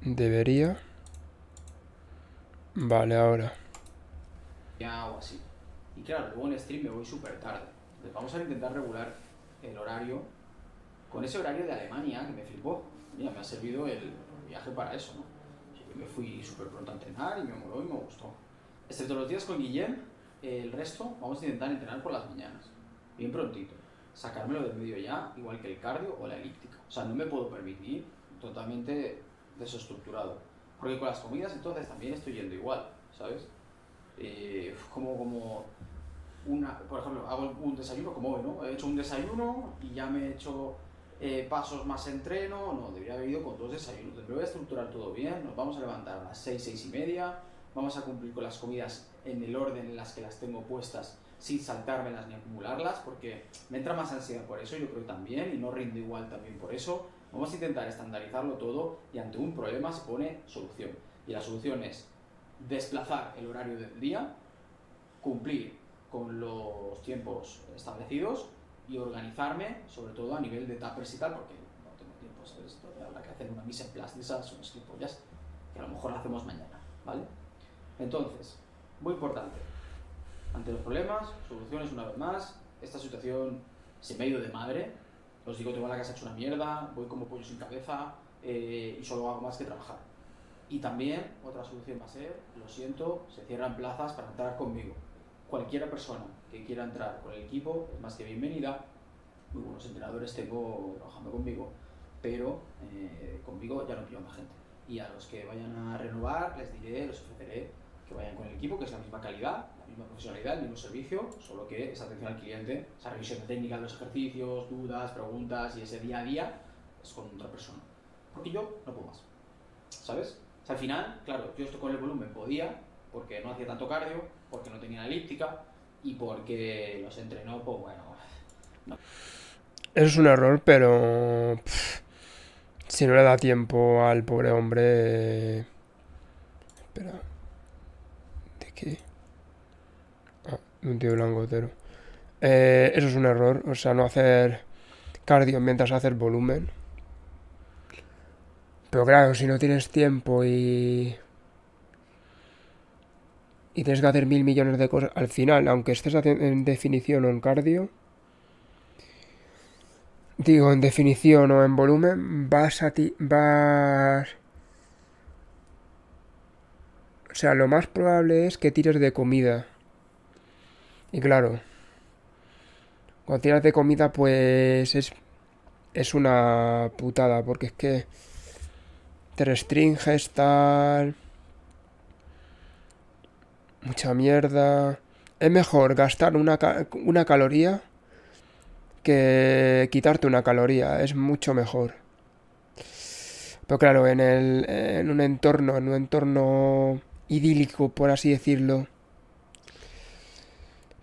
Debería. Vale, ahora. O así. Y claro, luego en stream me voy súper tarde. Entonces vamos a intentar regular el horario con ese horario de Alemania que me flipó. Mira, me ha servido el viaje para eso, ¿no? Yo me fui súper pronto a entrenar y me moló y me gustó. Excepto los días con Guillem, el resto vamos a intentar entrenar por las mañanas. Bien prontito. Sacármelo del medio ya, igual que el cardio o la elíptica. O sea, no me puedo permitir totalmente desestructurado. Porque con las comidas entonces también estoy yendo igual, ¿sabes? Como por ejemplo, hago un desayuno como hoy, ¿no? He hecho un desayuno y ya me he hecho pasos más entreno. No, debería haber ido con dos desayunos. Me voy a estructurar todo bien. Nos vamos a levantar a las 6, 6 y media. Vamos a cumplir con las comidas en el orden en las que las tengo puestas, sin saltármelas ni acumularlas, porque me entra más ansiedad por eso, yo creo también, y no rindo igual también por eso. Vamos a intentar estandarizarlo todo y ante un problema se pone solución. Y la solución es desplazar el horario del día, cumplir con los tiempos establecidos y organizarme, sobre todo a nivel de tuppers y tal, porque no tengo tiempo, ¿sabes? Entonces habrá que hacer una mise en place de esas, unas gilipollas, que a lo mejor la hacemos mañana, ¿vale? Entonces, muy importante, ante los problemas, soluciones una vez más. Esta situación se me ha ido de madre. Os digo, tengo la casa hecha una mierda, voy como pollo sin cabeza y solo hago más que trabajar. Y también otra solución va a ser, lo siento, se cierran plazas para entrar conmigo. Cualquiera persona que quiera entrar con el equipo es más que bienvenida. Muy buenos entrenadores tengo trabajando conmigo, pero conmigo ya no pillo más gente. Y a los que vayan a renovar les diré, les ofreceré que vayan con el equipo, que es la misma calidad, la misma profesionalidad, el mismo servicio, solo que esa atención al cliente, esa revisión técnica de los ejercicios, dudas, preguntas y ese día a día es con otra persona. Porque yo no puedo más, ¿sabes? O sea, al final, claro, yo esto con el volumen podía, porque no hacía tanto cardio, porque no tenía la elíptica y porque los entrenó, pues bueno, no. Eso es un error, pero... si no le da tiempo al pobre hombre... espera, ¿de qué? Ah, de un tío blanco. Eso es un error, o sea, no hacer cardio mientras haces volumen. Pero claro, si no tienes tiempo y tienes que hacer mil millones de cosas, al final, aunque estés en definición o en cardio, digo, en definición o en volumen, vas... O sea, lo más probable es que tires de comida. Y claro, cuando tiras de comida, pues es una putada, porque es que te restringes tal, mucha mierda. Es mejor gastar una caloría que quitarte una caloría, es mucho mejor. Pero claro, en un entorno idílico, por así decirlo,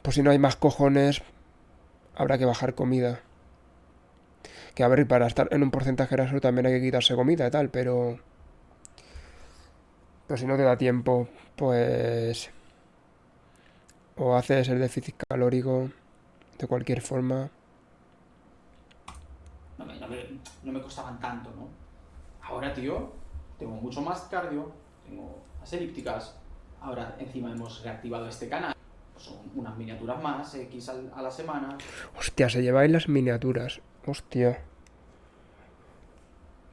pues si no hay más cojones, habrá que bajar comida. Que a ver, para estar en un porcentaje graso también hay que quitarse comida y tal, pero si no te da tiempo, pues o haces el déficit calórico de cualquier forma. No me costaban tanto, ¿no? Ahora, tío, tengo mucho más cardio, tengo más elípticas. Ahora, encima hemos reactivado este canal. Son unas miniaturas más, X a la semana. Hostia, se lleváis las miniaturas. Hostia.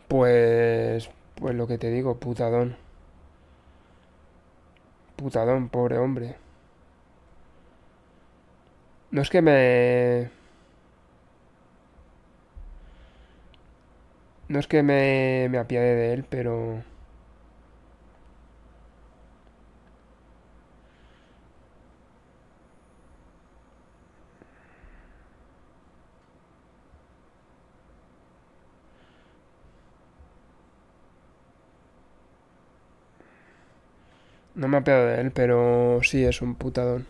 Pues lo que te digo, putadón. Putadón, pobre hombre. No es que no es que me apiade de él, pero... No me apiado de él, pero sí es un putadón.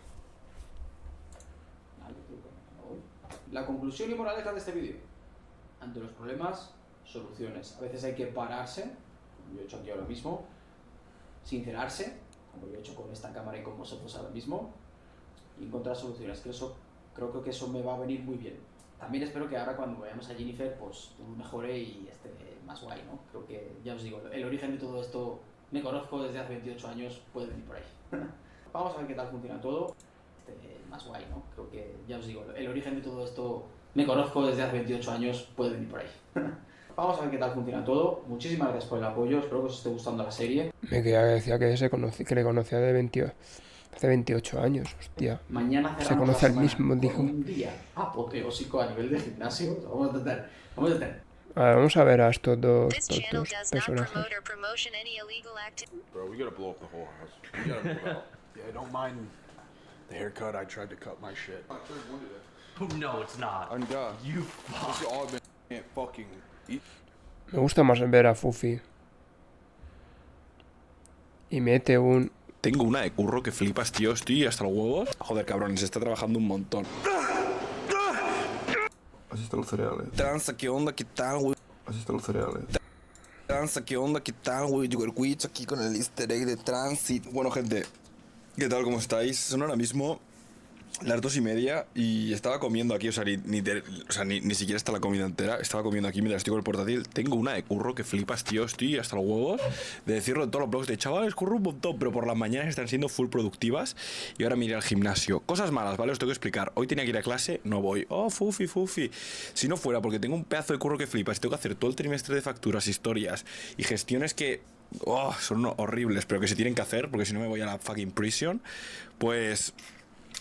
Vale, tío, la conclusión y moraleja de este vídeo. Ante los problemas, soluciones. A veces hay que pararse, como yo he hecho aquí ahora mismo, sincerarse, como yo he hecho con esta cámara y con vosotros ahora mismo, y encontrar soluciones. Creo que eso me va a venir muy bien. También espero que ahora cuando vayamos a Jennifer, pues todo mejore y esté más guay, ¿no? Creo que, ya os digo, el origen de todo esto me conozco desde hace 28 años, puede venir por ahí. Vamos a ver qué tal funciona todo. Más guay, ¿no? Creo que, ya os digo, el origen de todo esto me conozco desde hace 28 años, puede venir por ahí. Vamos a ver qué tal funciona todo. Muchísimas gracias por el apoyo, espero que os esté gustando la serie. Me quedaba que decía que le conocía hace 28 años, hostia. Mañana Se cerramos la conoce al semana mismo, con dijo. un día apoteósico a nivel de gimnasio. Vamos a tener. A ver, vamos a ver a estos dos personajes. Bro, we gotta blow up the whole house. We gotta move out. Yeah, don't mind the haircut. I tried to cut my shit. No, it's not. On God. You This has all been can't fucking eat. Me gusta más ver a Fufi. Y mete un... Tengo una de curro que flipas, tío. Estoy hasta los huevos. Joder, cabrón, se está trabajando un montón. Así están los cereales. Tranza, ¿qué onda? ¿Qué tal, güey? Así están los cereales. Tranza, ¿qué onda? ¿Qué tal, güey? Yo el Witch aquí con el easter egg de Transit. Bueno, gente, ¿qué tal? ¿Cómo estáis? Son ahora mismo las 2:30 y estaba comiendo aquí, o sea, ni siquiera está la comida entera. Estaba comiendo aquí mientras estoy con el portátil. Tengo una de curro que flipas, tío. Estoy hasta los huevos de decirlo en todos los blogs de chavales, curro un montón, pero por las mañanas están siendo full productivas. Y ahora me iré al gimnasio. Cosas malas, ¿vale? Os tengo que explicar. Hoy tenía que ir a clase, no voy. Oh, fufi, fufi. Si no fuera porque tengo un pedazo de curro que flipas, tengo que hacer todo el trimestre de facturas, historias y gestiones que... Oh, son horribles, pero que se tienen que hacer porque si no me voy a la fucking prison. Pues...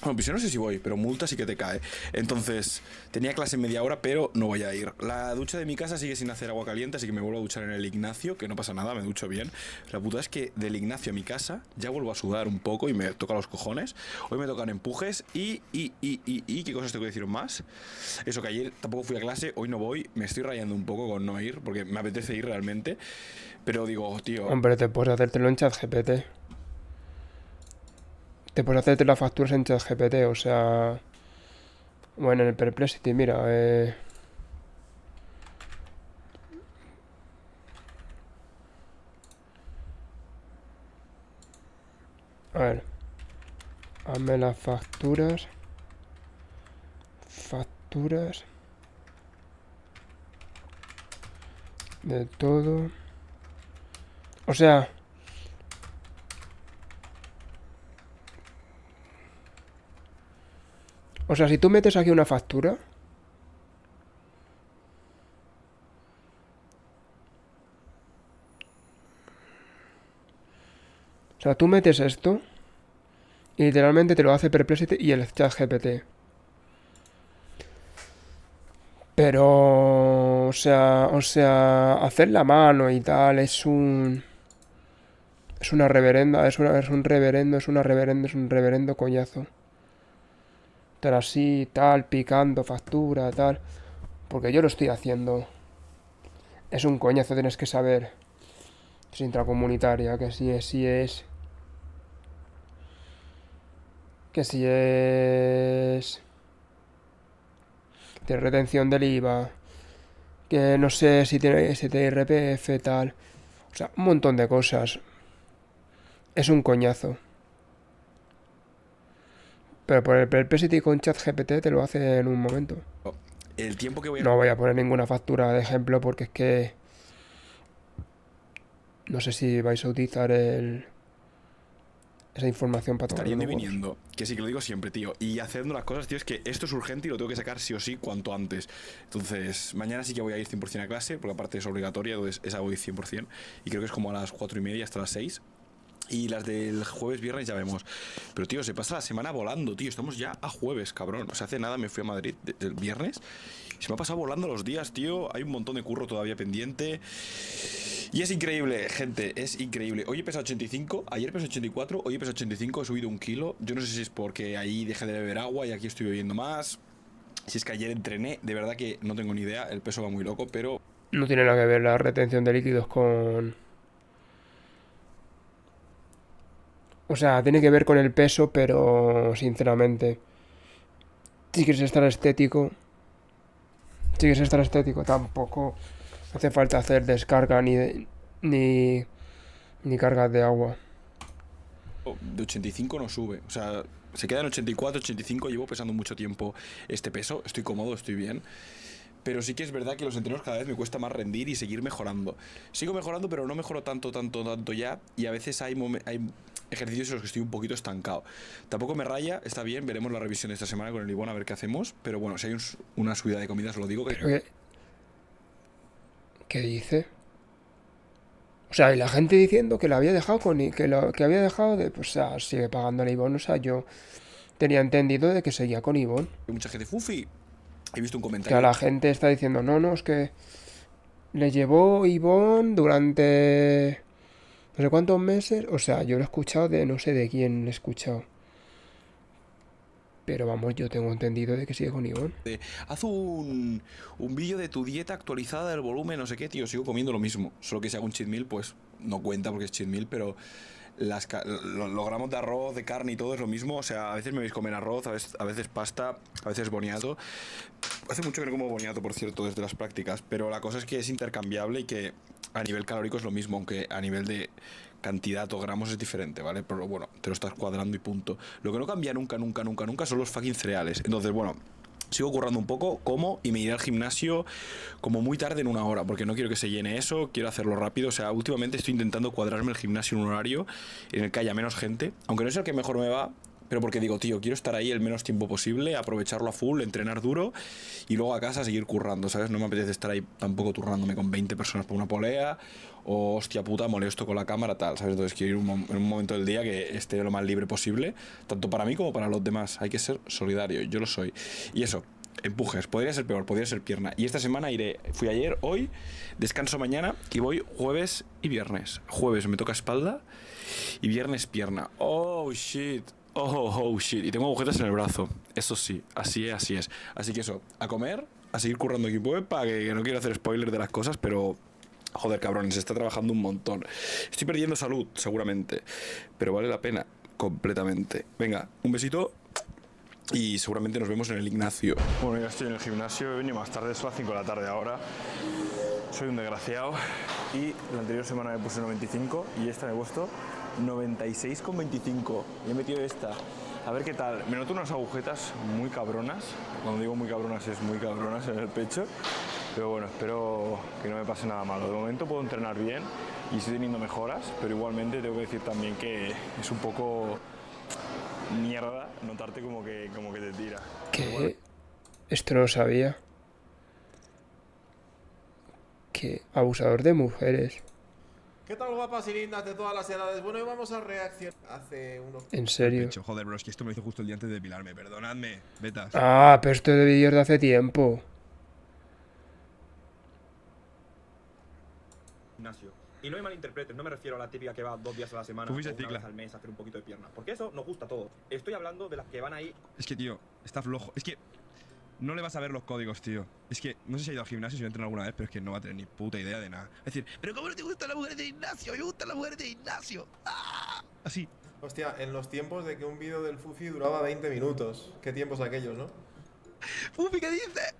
Bueno, pues yo no sé si voy, pero multa sí que te cae. Entonces, tenía clase en media hora, pero no voy a ir. La ducha de mi casa sigue sin hacer agua caliente, así que me vuelvo a duchar en el Ignacio, que no pasa nada, me ducho bien. La puta es que del Ignacio a mi casa ya vuelvo a sudar un poco y me toca los cojones. Hoy me tocan empujes y ¿qué cosas tengo que decir más? Eso, que ayer tampoco fui a clase, hoy no voy. Me estoy rayando un poco con no ir, porque me apetece ir realmente. Pero digo, tío... Hombre, te puedes hacértelo en ChatGPT. Te puedes hacerte las facturas en ChatGPT, o sea... Bueno, en el Perplexity, mira, A ver. Hazme las facturas. Facturas. De todo. O sea... O sea, si tú metes aquí una factura... O sea, tú metes esto y literalmente te lo hace Perplexity y el ChatGPT. Pero... O sea, hacer la mano y tal es un... Es una reverenda, es un reverendo, es un reverendo coñazo. Estar así, tal, picando, factura, tal. Porque yo lo estoy haciendo. Es un coñazo, tienes que saber. Es intracomunitaria, que sí es. Que si es... De retención del IVA. Que no sé si tiene STRPF, tal. O sea, un montón de cosas. Es un coñazo. Pero por el Perplexity con ChatGPT te lo hace en un momento. El tiempo que voy a... No voy a poner ninguna factura de ejemplo porque es que... No sé si vais a utilizar esa información para tomar Estaría luego. viniendo, que sí que lo digo siempre, tío. Y haciendo las cosas, tío, es que esto es urgente y lo tengo que sacar sí o sí cuanto antes. Entonces, mañana sí que voy a ir 100% a clase, porque aparte es obligatoria, entonces esa voy 100%. Y creo que es como a las 4:30 hasta las 6. Y las del jueves, viernes ya vemos. Pero, tío, se pasa la semana volando, tío. Estamos ya a jueves, cabrón. O sea, hace nada me fui a Madrid el viernes. Se me ha pasado volando los días, tío. Hay un montón de curro todavía pendiente. Y es increíble, gente, es increíble. Hoy he pesado 85, ayer pesé 84, hoy he pesado 85, he subido 1 kilo. Yo no sé si es porque ahí dejé de beber agua y aquí estoy bebiendo más. Si es que ayer entrené, de verdad que no tengo ni idea, el peso va muy loco, pero... No tiene nada que ver la retención de líquidos con... O sea, tiene que ver con el peso, pero sinceramente... Si quieres estar estético... Tampoco hace falta hacer descarga ni cargas de agua. De 85 no sube, o sea, se queda en 84, 85, llevo pesando mucho tiempo este peso, estoy cómodo, estoy bien. pero sí que es verdad que los entrenos cada vez me cuesta más rendir y seguir mejorando. Sigo mejorando, pero no mejoro tanto ya, y a veces hay ejercicios en los que estoy un poquito estancado. Tampoco me raya, está bien, veremos la revisión de esta semana con el Ibón a ver qué hacemos, pero bueno, si hay una subida de comida, os lo digo. Pero ¿qué dice? O sea, y la gente diciendo que la había dejado que había dejado de... Pues, o sea, sigue pagando a Ivonne. O sea, yo tenía entendido de que seguía con Ivonne. Hay mucha gente, Fufi. He visto un Que a comentario. la gente está diciendo, no, no, es que le llevó Ivonne durante no sé cuántos meses. O sea, yo lo he escuchado de no sé de quién lo he escuchado. Pero vamos, yo tengo entendido de que sigue con Ivonne. Haz un vídeo de tu dieta actualizada del volumen, no sé qué, tío. Sigo comiendo lo mismo. Solo que si hago un cheat meal, pues no cuenta porque es cheat meal, pero los gramos de arroz, de carne y todo es lo mismo. O sea, a veces me veis comer arroz, a veces pasta, a veces boniato. Hace mucho que no como boniato, por cierto, desde las prácticas. Pero la cosa es que es intercambiable y que a nivel calórico es lo mismo, aunque a nivel de cantidad o gramos es diferente, ¿vale? Pero bueno, te lo estás cuadrando y punto. Lo que no cambia nunca son los fucking cereales. Entonces, bueno, sigo currando un poco, como, y me iré al gimnasio como muy tarde en 1 hora, porque no quiero que se llene eso, quiero hacerlo rápido. O sea, últimamente estoy intentando cuadrarme el gimnasio en un horario en el que haya menos gente, aunque no es el que mejor me va, pero porque digo, tío, quiero estar ahí el menos tiempo posible, aprovecharlo a full, entrenar duro y luego a casa seguir currando, ¿sabes? No me apetece estar ahí tampoco turnándome con 20 personas por una polea o, hostia puta, molesto con la cámara, tal, ¿sabes? Entonces quiero ir en un momento del día que esté lo más libre posible, tanto para mí como para los demás. Hay que ser solidario, yo lo soy. Y eso, empujes, podría ser peor, podría ser pierna. Y esta semana fui ayer, hoy, descanso mañana y voy jueves y viernes. Jueves me toca espalda y viernes pierna. Oh, shit. Oh, shit. Y tengo agujetas en el brazo. Eso sí, así es. Así que eso, a comer, a seguir currando equipo para que no quiero hacer spoilers de las cosas, pero... Joder, cabrones, se está trabajando un montón. Estoy perdiendo salud, seguramente, pero vale la pena, completamente. Venga, un besito y seguramente nos vemos en el Ignacio. Bueno, ya estoy en el gimnasio, he venido más tarde, son las 5 de la tarde ahora. Soy un desgraciado y la anterior semana me puse 95 y esta me he puesto 96,25 y he metido esta. A ver qué tal. Me noto unas agujetas muy cabronas. Cuando digo muy cabronas es muy cabronas en el pecho. Pero bueno, espero que no me pase nada malo. De momento puedo entrenar bien y estoy teniendo mejoras, pero igualmente tengo que decir también que es un poco mierda notarte como que te tira. ¿Qué? Bueno. Esto no lo sabía. ¿Qué? Abusador de mujeres. ¿Qué tal, guapas y lindas de todas las edades? Bueno, hoy vamos a reaccionar hace unos... ¿En serio? Joder, bro, es que esto me lo hizo justo el día antes de depilarme. Perdonadme, betas. Ah, pero esto de vídeos de hace tiempo. Gimnasio. Y no me malinterpretes, no me refiero a la típica que va 2 días a la semana o Fufis de una cicla. vez al mes a hacer un poquito de pierna. Porque eso nos gusta a todos. Estoy hablando de las que van ahí. Es que, tío, está flojo. Es que no le vas a ver los códigos, tío. Es que no sé si ha ido al gimnasio, si lo ha entrenado alguna vez, pero es que no va a tener ni puta idea de nada. Es decir, pero ¿cómo no te gustan las mujeres de gimnasio? Me gustan las mujeres de gimnasio. ¡Ah! Así. Hostia, en los tiempos de que un vídeo del Fufi duraba 20 minutos. Qué tiempos aquellos, ¿no? Fufi, ¿qué dices?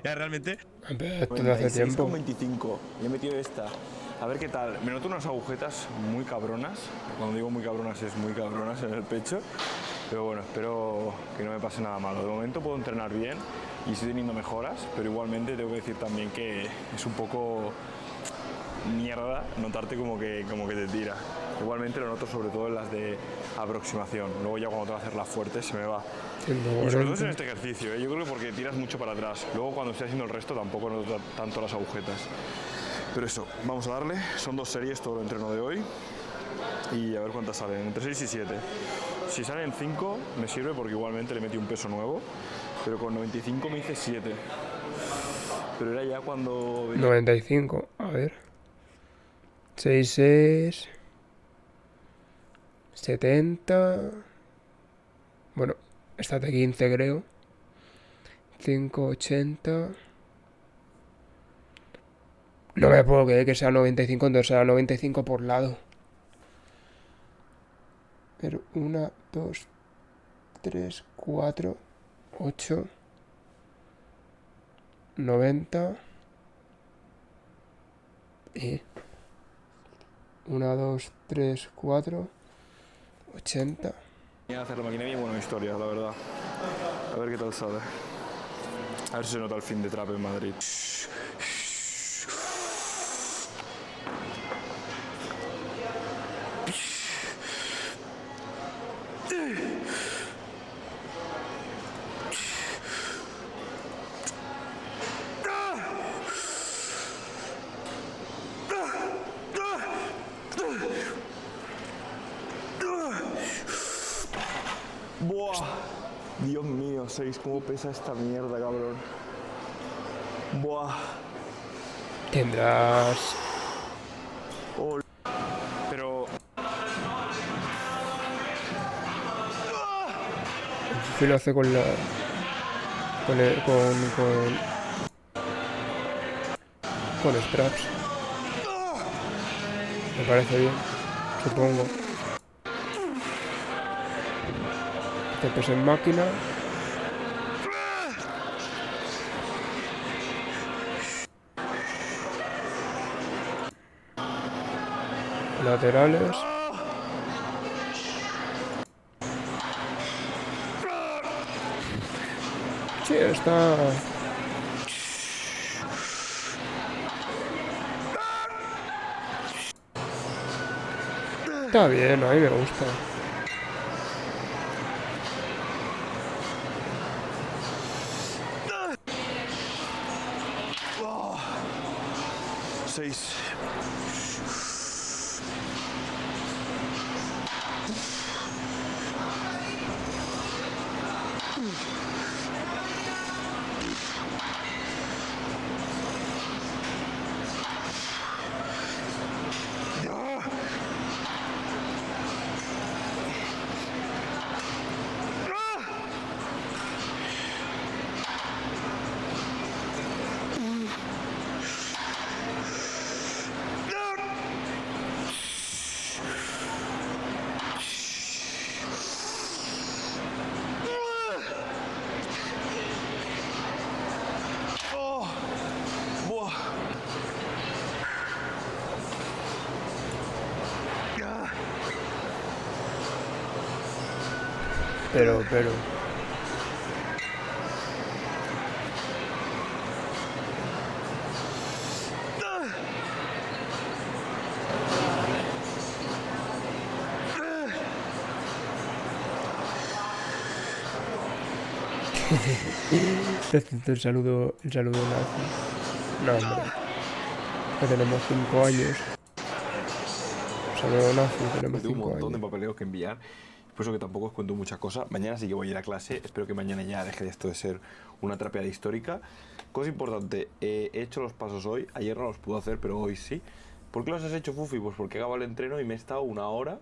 Ya, realmente. Pero esto de hace tiempo. 26,25 y he metido esta. A ver qué tal. Me noto unas agujetas muy cabronas. Cuando digo muy cabronas es muy cabronas en el pecho. Pero bueno, espero que no me pase nada malo. De momento puedo entrenar bien y estoy teniendo mejoras, pero igualmente tengo que decir también que es un poco mierda notarte como que te tira. Igualmente lo noto sobre todo en las de aproximación. Luego ya cuando tengo que hacerlas fuertes se me va. Y sobre todo es en este ejercicio, ¿eh? Yo creo que porque tiras mucho para atrás. Luego cuando estoy haciendo el resto tampoco noto tanto las agujetas. Pero eso, vamos a darle. Son 2 series todo el entreno de hoy. Y a ver cuántas salen, entre 6 y 7. Si salen 5 me sirve porque igualmente le metí un peso nuevo. Pero con 95 me hice 7. Pero era ya cuando... 95, a ver. 6, 70. Bueno, esta de 15 creo. 580. No me puedo creer que sea 95, entonces será 95 por lado. Pero 1, 2, 3, 4, 8, 90. Y 1, 2, 3, 4, 80. Voy a hacer la maquinaria y bueno, historia, la verdad. A ver qué tal sale. A ver si se nota el fin de trap en Madrid. Buah. Dios mío, ¿sabéis cómo pesa esta mierda, cabrón? Buah. Tendrás... Pero... El fufi lo hace con la... Con straps. Me parece bien, supongo. Te pesa en máquina. Laterales. Sí, está... Está bien, a mí me gusta. Seis. Pero... El saludo nazi. No, hombre. Que tenemos 5 años. Saludo nazi, tenemos Tengo un 5 montón de años. papeleo que enviar. Por eso que tampoco os cuento muchas cosas. Mañana sí que voy a ir a clase. Espero que mañana ya deje esto de ser una trapeada histórica. Cosa importante, he hecho los pasos hoy. Ayer no los pude hacer, pero hoy sí. ¿Por qué los has hecho, Fufi? Pues porque he acabado el entreno y me he estado 1 hora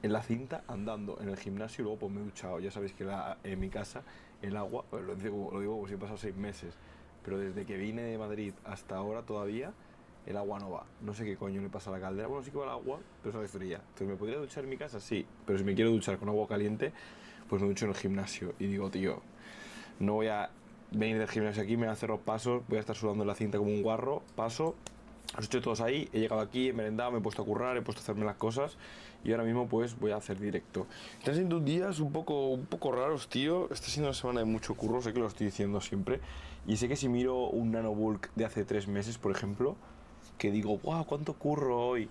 en la cinta andando en el gimnasio y luego pues me he duchado. Ya sabéis que en mi casa el agua, pues lo digo como si he pasado 6 meses, pero desde que vine de Madrid hasta ahora todavía el agua no va. No sé qué coño le pasa a la caldera. Bueno, sí que va el agua, pero sabe fría. Entonces, ¿me podría duchar en mi casa? Sí. Pero si me quiero duchar con agua caliente, pues me ducho en el gimnasio. Y digo, tío, no voy a venir del gimnasio aquí, me voy a hacer los pasos, voy a estar sudando en la cinta como un guarro, paso, los he hecho todos ahí, he llegado aquí, he merendado, me he puesto a currar, he puesto a hacerme las cosas y ahora mismo pues voy a hacer directo. Están siendo días un poco raros, tío. Está siendo una semana de mucho curro, sé que lo estoy diciendo siempre. Y sé que si miro un nanobulk de hace 3 meses, por ejemplo, que digo, ¡guau! ¿Cuánto curro hoy?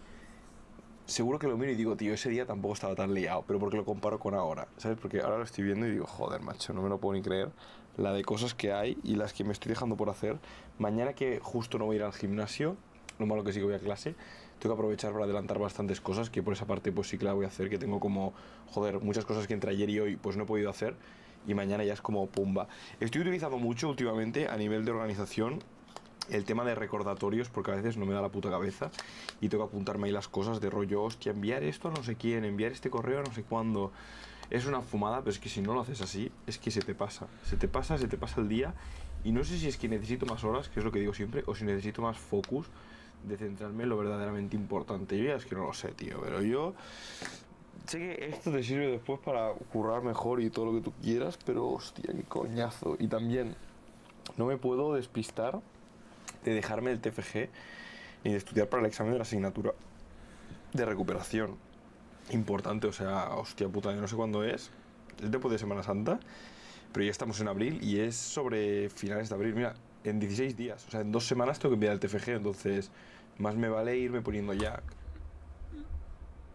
Seguro que lo miro y digo, tío, ese día tampoco estaba tan liado, pero porque lo comparo con ahora, ¿sabes? Porque ahora lo estoy viendo y digo, joder, macho, no me lo puedo ni creer la de cosas que hay y las que me estoy dejando por hacer. Mañana que justo no voy a ir al gimnasio, lo malo que sí que voy a clase, tengo que aprovechar para adelantar bastantes cosas, que por esa parte pues sí que la voy a hacer, que tengo como, joder, muchas cosas que entre ayer y hoy pues no he podido hacer y mañana ya es como pumba. Estoy utilizando mucho últimamente a nivel de organización el tema de recordatorios, porque a veces no me da la puta cabeza y tengo que apuntarme ahí las cosas de rollo, hostia, enviar esto a no sé quién, enviar este correo a no sé cuándo. Es una fumada, pero es que si no lo haces así, es que se te pasa el día y no sé si es que necesito más horas, que es lo que digo siempre, o si necesito más focus de centrarme en lo verdaderamente importante. Yo ya es que no lo sé, tío, pero yo sé que esto te sirve después para currar mejor y todo lo que tú quieras, pero hostia, qué coñazo. Y también no me puedo despistar de dejarme el TFG ni de estudiar para el examen de la asignatura de recuperación. Importante, o sea, hostia puta, yo no sé cuándo es después de Semana Santa, Pero ya estamos en abril y es sobre finales de abril. Mira, en 16 días, o sea, en 2 semanas tengo que enviar el TFG, entonces más me vale irme poniendo ya.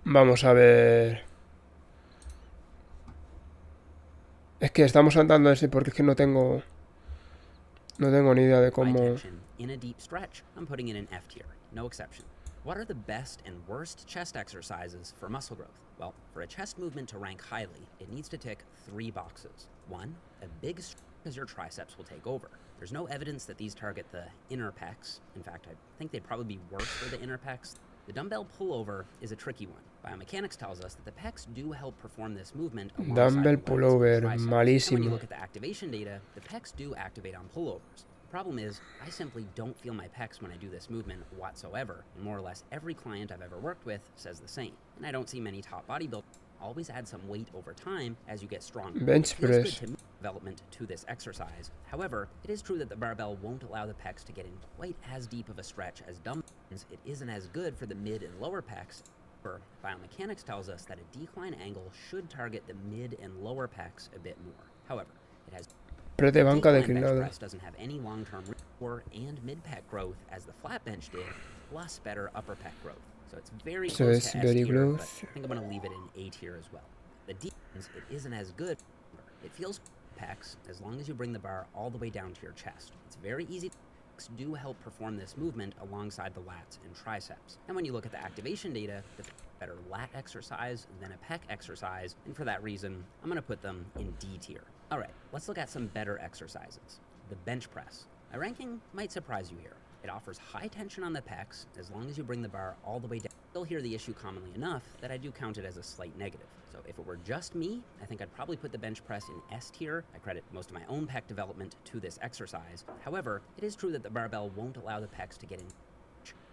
Vamos a ver. Es que estamos andando así porque es que no tengo ni idea de High cómo. tension in a deep stretch, I'm putting it in F tier, no exception. What are the best and worst chest exercises for muscle growth? Well, for a chest movement to rank highly, it needs to tick 3 boxes. 1, a big stretch because your triceps will take over. There's no evidence that these target the inner pecs. In fact, I think they'd probably be worse for the inner pecs. The dumbbell pullover is a tricky one. Biomechanics tells us that the pecs do help perform this movement alongside Dumbbell the lats and pullover, triceps. And when malísimo. you look at the activation data, the pecs do activate on pullovers. The problem is, I simply don't feel my pecs when I do this movement whatsoever, and more or less every client I've ever worked with says the same. And I don't see many top bodybuilders always add some weight over time as you get stronger. Bench It feels good press. to me development to this exercise. However, it is true that the barbell won't allow the pecs to get in quite as deep of a stretch as dumbbells. It isn't as good for the mid and lower pecs. However, biomechanics tells us that a decline angle should target the mid and lower pecs a bit more. However, it has Press de banca decline bench declinado. press doesn't have any long-term core and mid-pec growth as the flat bench did, plus better upper pec growth. So it's very So close it's to S very tier, close. but I think I'm going to leave it in A tier as well. The D ones, it isn't as good. It feels pecs as long as you bring the bar all the way down to your chest. It's very easy. Pecs do help perform this movement alongside the lats and triceps. And when you look at the activation data, the better lat exercise than a pec exercise, and for that reason, I'm going to put them in D tier. All right, let's look at some better exercises. The bench press. My ranking might surprise you here. It offers high tension on the pecs as long as you bring the bar all the way down. You'll hear the issue commonly enough that I do count it as a slight negative. So if it were just me, I think I'd probably put the bench press in S tier. I credit most of my own pec development to this exercise. However, it is true that the barbell won't allow the pecs to get in.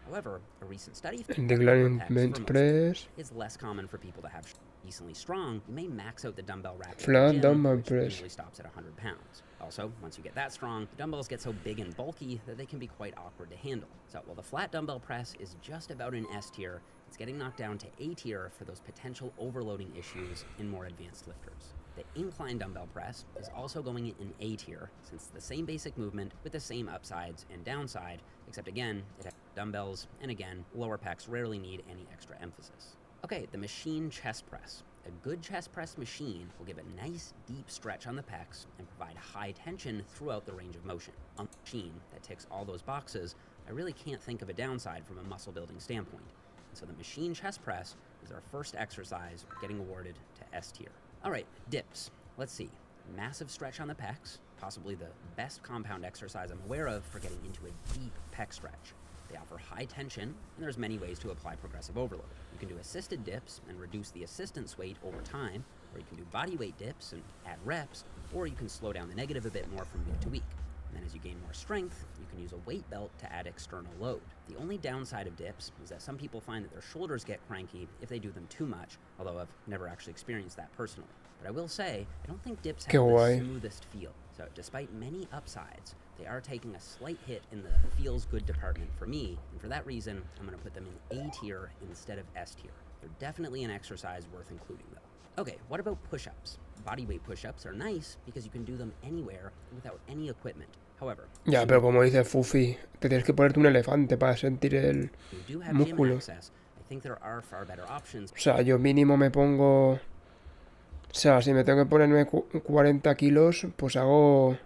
However, a recent study found that Declining upper pecs bench for most press. it's less common for people to have decently strong. You may max out the dumbbell rack at the Flat gym, dumbbell which press. usually stops at 100 pounds. Also, once you get that strong, the dumbbells get so big and bulky that they can be quite awkward to handle. So while the flat dumbbell press is just about in S tier, it's getting knocked down to A tier for those potential overloading issues in more advanced lifters. The incline dumbbell press is also going in A tier, since it's the same basic movement with the same upsides and downside, except again, it has dumbbells, and again, lower pecs rarely need any extra emphasis. Okay, the machine chest press. A good chest press machine will give a nice deep stretch on the pecs and provide high tension throughout the range of motion. On a machine that ticks all those boxes, I really can't think of a downside from a muscle building standpoint. And so the machine chest press is our first exercise getting awarded to S tier. All right, dips. Let's see. Massive stretch on the pecs, possibly the best compound exercise I'm aware of for getting into a deep pec stretch. They offer high tension, and there's many ways to apply progressive overload. You can do assisted dips and reduce the assistance weight over time, or you can do body weight dips and add reps, or you can slow down the negative a bit more from week to week. And then as you gain more strength, you can use a weight belt to add external load. The only downside of dips is that some people find that their shoulders get cranky if they do them too much, although I've never actually experienced that personally. But I will say, I don't think dips have Qué the guay. smoothest feel. So despite many upsides, they are taking a slight hit in the feels good department for me, and for that reason, I'm going to put them in A tier instead of S tier. They're definitely an exercise worth including though. Okay, what about push-ups? Bodyweight push-ups are nice because you can do them anywhere without any equipment. However, Ya, pero como dice Fufi, te tienes que ponerte un elefante para sentir el you do have gym músculo. access. I think there are far better options. O sea, yo mínimo me pongo. O sea, si me tengo que ponerme 40 kilos, pues hago.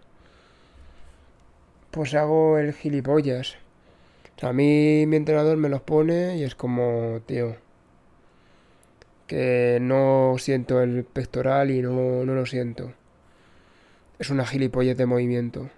Pues hago el gilipollas. O sea, a mí mi entrenador me los pone y es como, tío, que no siento el pectoral y no lo siento. Es una gilipollez de movimiento.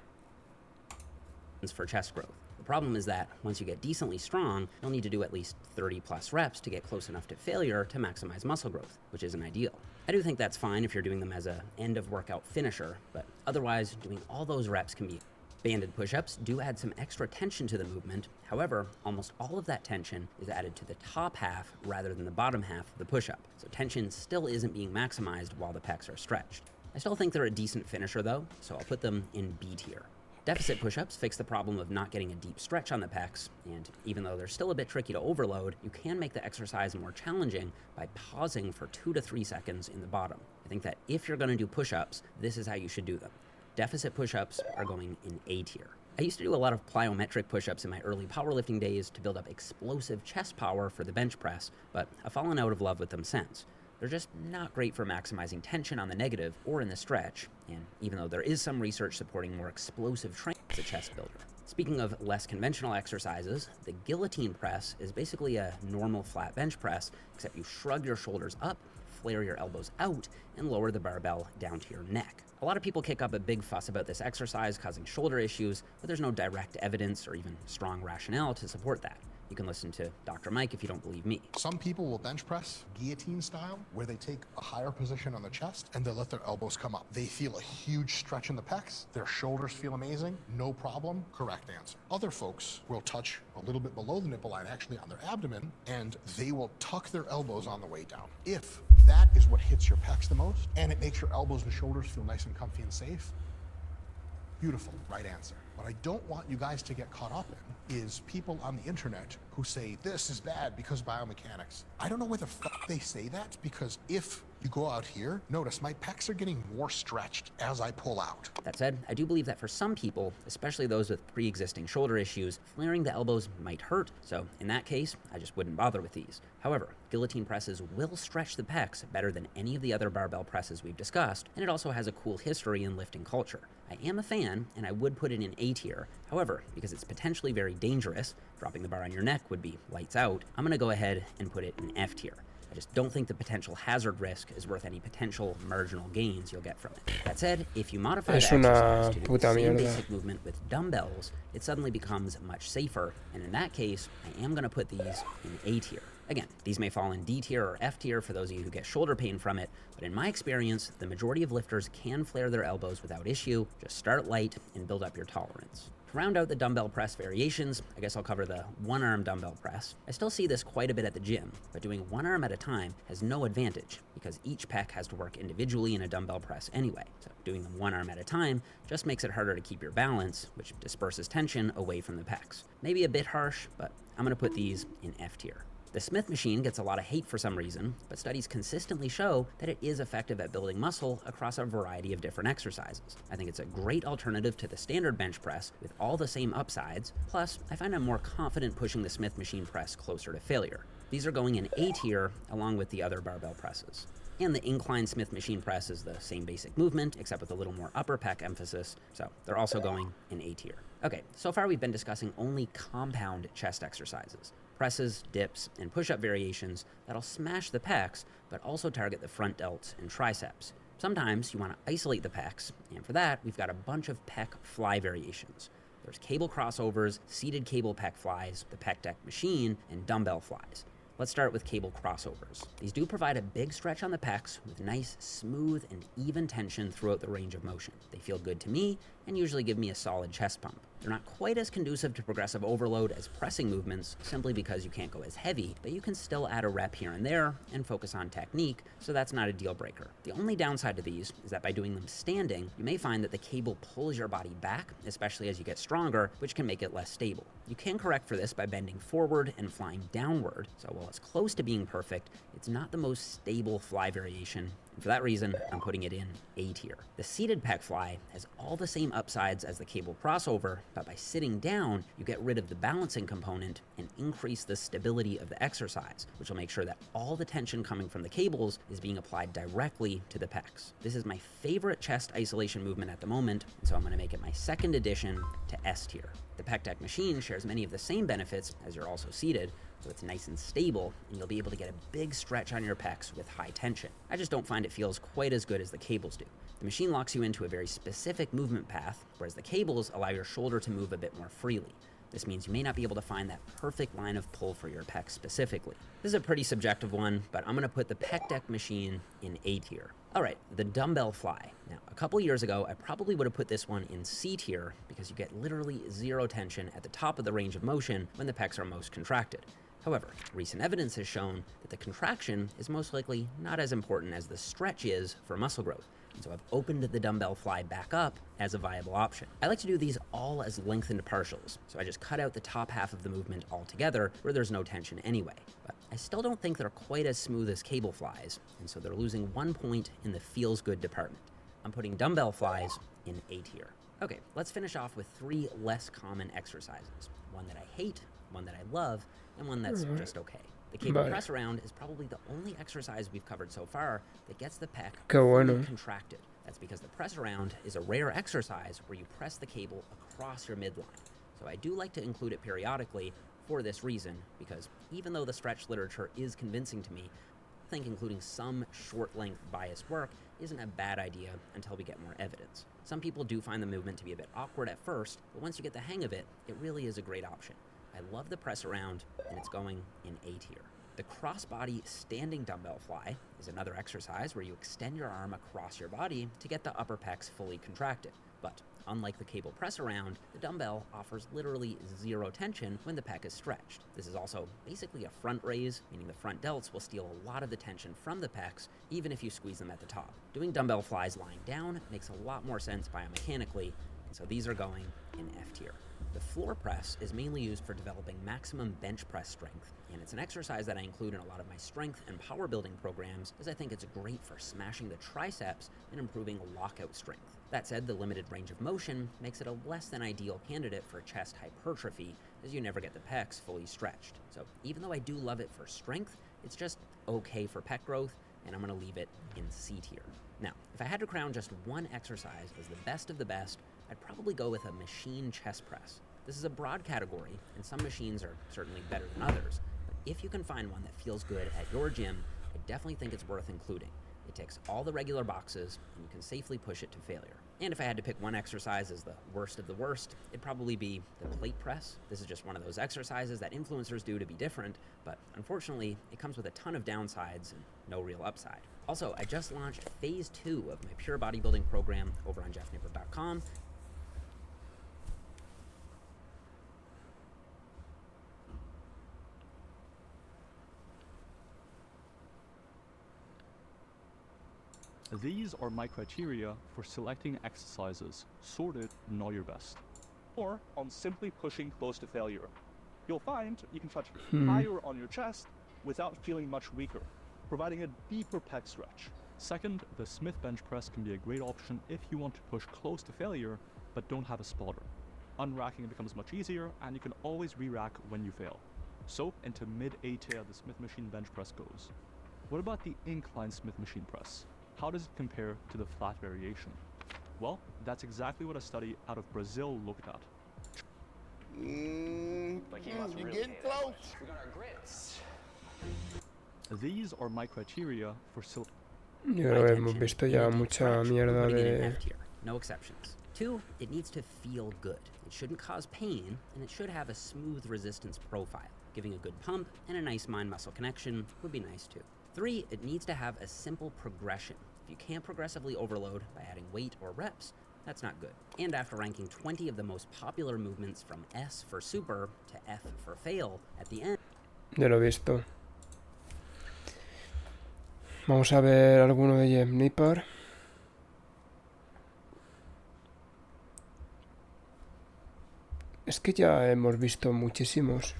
For chest growth. The problem is that once you get decently strong, you'll need to do at least 30 plus reps to get close enough to failure to maximize muscle growth, which isn't ideal. I do think that's fine if you're doing them as a end of workout finisher, but otherwise doing all those reps can be. Banded push-ups do add some extra tension to the movement. However, almost all of that tension is added to the top half rather than the bottom half of the push-up. So tension still isn't being maximized while the pecs are stretched. I still think they're a decent finisher though, so I'll put them in B tier. Deficit push-ups fix the problem of not getting a deep stretch on the pecs, and even though they're still a bit tricky to overload, you can make the exercise more challenging by pausing for 2 to 3 seconds in the bottom. I think that if you're going to do push-ups, this is how you should do them. Deficit push-ups are going in A tier. I used to do a lot of plyometric push-ups in my early powerlifting days to build up explosive chest power for the bench press, but I've fallen out of love with them since. They're just not great for maximizing tension on the negative or in the stretch, and even though there is some research supporting more explosive training as a chest builder. Speaking of less conventional exercises, the guillotine press is basically a normal flat bench press, except you shrug your shoulders up, flare your elbows out, and lower the barbell down to your neck. A lot of people kick up a big fuss about this exercise causing shoulder issues, but there's no direct evidence or even strong rationale to support that. You can listen to Dr. Mike if you don't believe me. Some people will bench press guillotine style, where they take a higher position on the chest and they let their elbows come up. They feel a huge stretch in the pecs. Their shoulders feel amazing. No problem. Correct answer. Other folks will touch a little bit below the nipple line, actually on their abdomen, and they will tuck their elbows on the way down. If that is what hits your pecs the most, and it makes your elbows and shoulders feel nice and comfy and safe, beautiful. Right answer. What I don't want you guys to get caught up in is people on the internet who say this is bad because biomechanics. I don't know where the fuck they say that, because if you go out here, notice my pecs are getting more stretched as I pull out. That said, I do believe that for some people, especially those with pre-existing shoulder issues, flaring the elbows might hurt, so in that case, I just wouldn't bother with these. However, guillotine presses will stretch the pecs better than any of the other barbell presses we've discussed, and it also has a cool history in lifting culture. I am a fan, and I would put it in A tier. However, because it's potentially very dangerous, dropping the bar on your neck would be lights out, I'm gonna go ahead and put it in F tier. I just don't think the potential hazard risk is worth any potential marginal gains you'll get from it. That said, if you modify the exercise to do the same basic movement with dumbbells, it suddenly becomes much safer, and in that case, I am gonna put these in A tier. Again, these may fall in D tier or F tier for those of you who get shoulder pain from it, but in my experience, the majority of lifters can flare their elbows without issue. Just start light and build up your tolerance. To round out the dumbbell press variations, I guess I'll cover the one-arm dumbbell press. I still see this quite a bit at the gym, but doing one arm at a time has no advantage because each pec has to work individually in a dumbbell press anyway. So doing them one arm at a time just makes it harder to keep your balance, which disperses tension away from the pecs. Maybe a bit harsh, but I'm gonna put these in F tier. The Smith machine gets a lot of hate for some reason, but studies consistently show that it is effective at building muscle across a variety of different exercises. I think it's a great alternative to the standard bench press with all the same upsides, plus I find I'm more confident pushing the Smith machine press closer to failure. These are going in A tier along with the other barbell presses. And the incline Smith machine press is the same basic movement, except with a little more upper pec emphasis, so they're also going in A tier. Okay, so far we've been discussing only compound chest exercises. Presses, dips, and push-up variations that'll smash the pecs, but also target the front delts and triceps. Sometimes you want to isolate the pecs, and for that, we've got a bunch of pec fly variations. There's cable crossovers, seated cable pec flies, the pec deck machine, and dumbbell flies. Let's start with cable crossovers. These do provide a big stretch on the pecs with nice, smooth, and even tension throughout the range of motion. They feel good to me and usually give me a solid chest pump. They're not quite as conducive to progressive overload as pressing movements simply because you can't go as heavy, but you can still add a rep here and there and focus on technique, so that's not a deal breaker. The only downside to these is that by doing them standing, you may find that the cable pulls your body back, especially as you get stronger, which can make it less stable. You can correct for this by bending forward and flying downward, so while it's close to being perfect, it's not the most stable fly variation. And for that reason, I'm putting it in A tier. The seated pec fly has all the same upsides as the cable crossover, but by sitting down, you get rid of the balancing component and increase the stability of the exercise, which will make sure that all the tension coming from the cables is being applied directly to the pecs. This is my favorite chest isolation movement at the moment, so I'm gonna make it my second addition to S tier. The pec deck machine shares many of the same benefits as you're also seated, so it's nice and stable, and you'll be able to get a big stretch on your pecs with high tension. I just don't find it feels quite as good as the cables do. The machine locks you into a very specific movement path, whereas the cables allow your shoulder to move a bit more freely. This means you may not be able to find that perfect line of pull for your pecs specifically. This is a pretty subjective one, but I'm gonna put the pec deck machine in A tier. All right, the dumbbell fly. Now, a couple years ago, I probably would have put this one in C tier because you get literally zero tension at the top of the range of motion when the pecs are most contracted. However, recent evidence has shown that the contraction is most likely not as important as the stretch is for muscle growth. So I've opened the dumbbell fly back up as a viable option. I like to do these all as lengthened partials, so I just cut out the top half of the movement altogether where there's no tension anyway. But I still don't think they're quite as smooth as cable flies, and so they're losing 1 point in the feels good department. I'm putting dumbbell flies in A tier. Okay, let's finish off with 3 less common exercises. One that I hate, one that I love, and one that's just okay. The cable press around is probably the only exercise we've covered so far that gets the pec fully contracted. That's because the press around is a rare exercise where you press the cable across your midline. So I do like to include it periodically for this reason, because even though the stretch literature is convincing to me, I think including some short-length biased work isn't a bad idea until we get more evidence. Some people do find the movement to be a bit awkward at first, but once you get the hang of it, it really is a great option. I love the press around, and it's going in A tier. The crossbody standing dumbbell fly is another exercise where you extend your arm across your body to get the upper pecs fully contracted. But unlike the cable press around, the dumbbell offers literally zero tension when the pec is stretched. This is also basically a front raise, meaning the front delts will steal a lot of the tension from the pecs, even if you squeeze them at the top. Doing dumbbell flies lying down makes a lot more sense biomechanically, and so these are going in F tier. The floor press is mainly used for developing maximum bench press strength, and it's an exercise that I include in a lot of my strength and power building programs, as I think it's great for smashing the triceps and improving lockout strength. That said, the limited range of motion makes it a less than ideal candidate for chest hypertrophy, as you never get the pecs fully stretched. So even though I do love it for strength, it's just okay for pec growth, and I'm going to leave it in C tier. Now, if I had to crown just one exercise as the best of the best, I'd probably go with a machine chest press. This is a broad category, and some machines are certainly better than others, but if you can find one that feels good at your gym, I definitely think it's worth including. It ticks all the regular boxes, and you can safely push it to failure. And if I had to pick one exercise as the worst of the worst, it'd probably be the plate press. This is just one of those exercises that influencers do to be different, but unfortunately, it comes with a ton of downsides and no real upside. Also, I just launched phase 2 of my pure bodybuilding program over on jeffnipper.com. These are my criteria for selecting exercises, sorted, know your best. Or on simply pushing close to failure. You'll find you can touch higher on your chest without feeling much weaker, providing a deeper pec stretch. Second, the Smith bench press can be a great option if you want to push close to failure but don't have a spotter. Unracking becomes much easier, and you can always re-rack when you fail. So into mid-A tier the Smith machine bench press goes. What about the incline Smith machine press? How does it compare to the flat variation? Well, that's exactly what a study out of Brazil looked at. Like he must really getting hate close. it. We got our grits. These are my criteria for Yo creo que hemos visto ya mucha mierda de... No exceptions. 2, it needs to feel good. It shouldn't cause pain, and it should have a smooth resistance profile. Giving a good pump and a nice mind-muscle connection would be nice too. 3, it needs to have a simple progression. If you can't progressively overload by adding weight or reps, that's not good. And after ranking 20 of the most popular movements from S for super to F for fail, at the end... Ya lo he visto. Vamos a ver alguno de Jeff Nippard. Es que ya hemos visto muchísimos.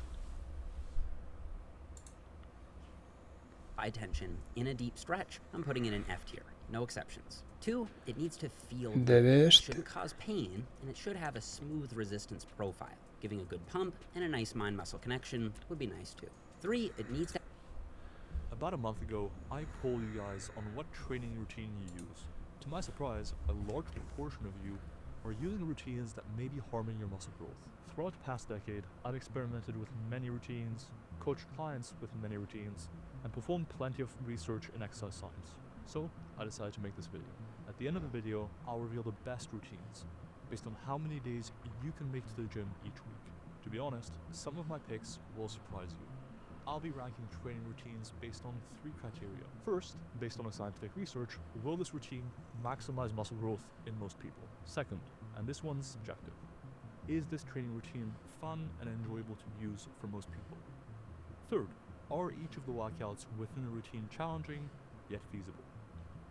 High tension in a deep stretch, I'm putting it in F tier. No exceptions. 2, it needs to feel The good. It best. shouldn't cause pain, and it should have a smooth resistance profile. Giving a good pump and a nice mind-muscle connection would be nice too. 3, it needs to... About a month ago, I polled you guys on what training routine you use. To my surprise, a large proportion of you are using routines that may be harming your muscle growth. Throughout the past decade, I've experimented with many routines, coached clients with many routines, and performed plenty of research in exercise science. So, I decided to make this video. At the end of the video, I'll reveal the best routines, based on how many days you can make to the gym each week. To be honest, some of my picks will surprise you. I'll be ranking training routines based on 3 criteria. First, based on a scientific research, will this routine maximize muscle growth in most people? Second, and this one's subjective, is this training routine fun and enjoyable to use for most people? Third, are each of the workouts within the routine challenging, yet feasible?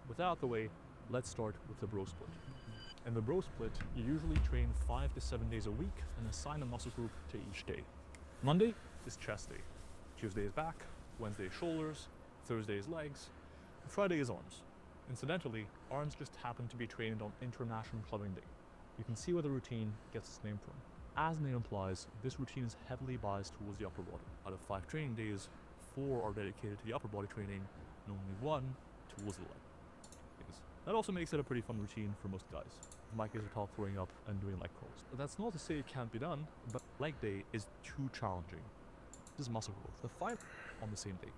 With that out the way, let's start with the bro split. In the bro split, you usually train 5 to 7 days a week and assign a muscle group to each day. Monday is chest day, Tuesday is back, Wednesday is shoulders, Thursday is legs, and Friday is arms. Incidentally, arms just happen to be trained on International Clubbing Day. You can see where the routine gets its name from. As the name implies, this routine is heavily biased towards the upper body. Out of 5 training days, 4 are dedicated to the upper body training, and only 1 towards the leg. That also makes it a pretty fun routine for most guys. Mike is a top throwing up and doing leg curls. But that's not to say it can't be done, but leg day is too challenging. This is muscle growth. The 5 on the same day.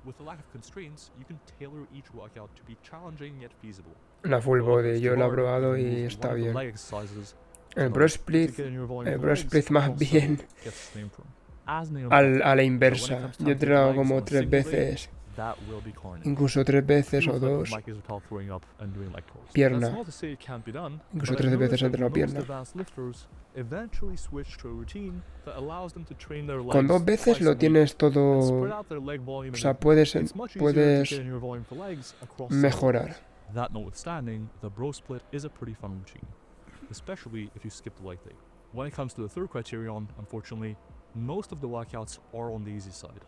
With the lack of constraints, you can tailor each workout to be challenging yet feasible. La full body, yo la he probado y está bien. El bro split más bien a la inversa. Yo he entrenado como 3 veces, incluso 3 veces o 2 pierna. Incluso 3 veces he entrenado pierna. Con 2 veces lo tienes todo, o sea, puedes mejorar. That notwithstanding, the bro split is a pretty fun routine, especially if you skip the leg day. When it comes to the third criterion, unfortunately, most of the workouts are on the easy side.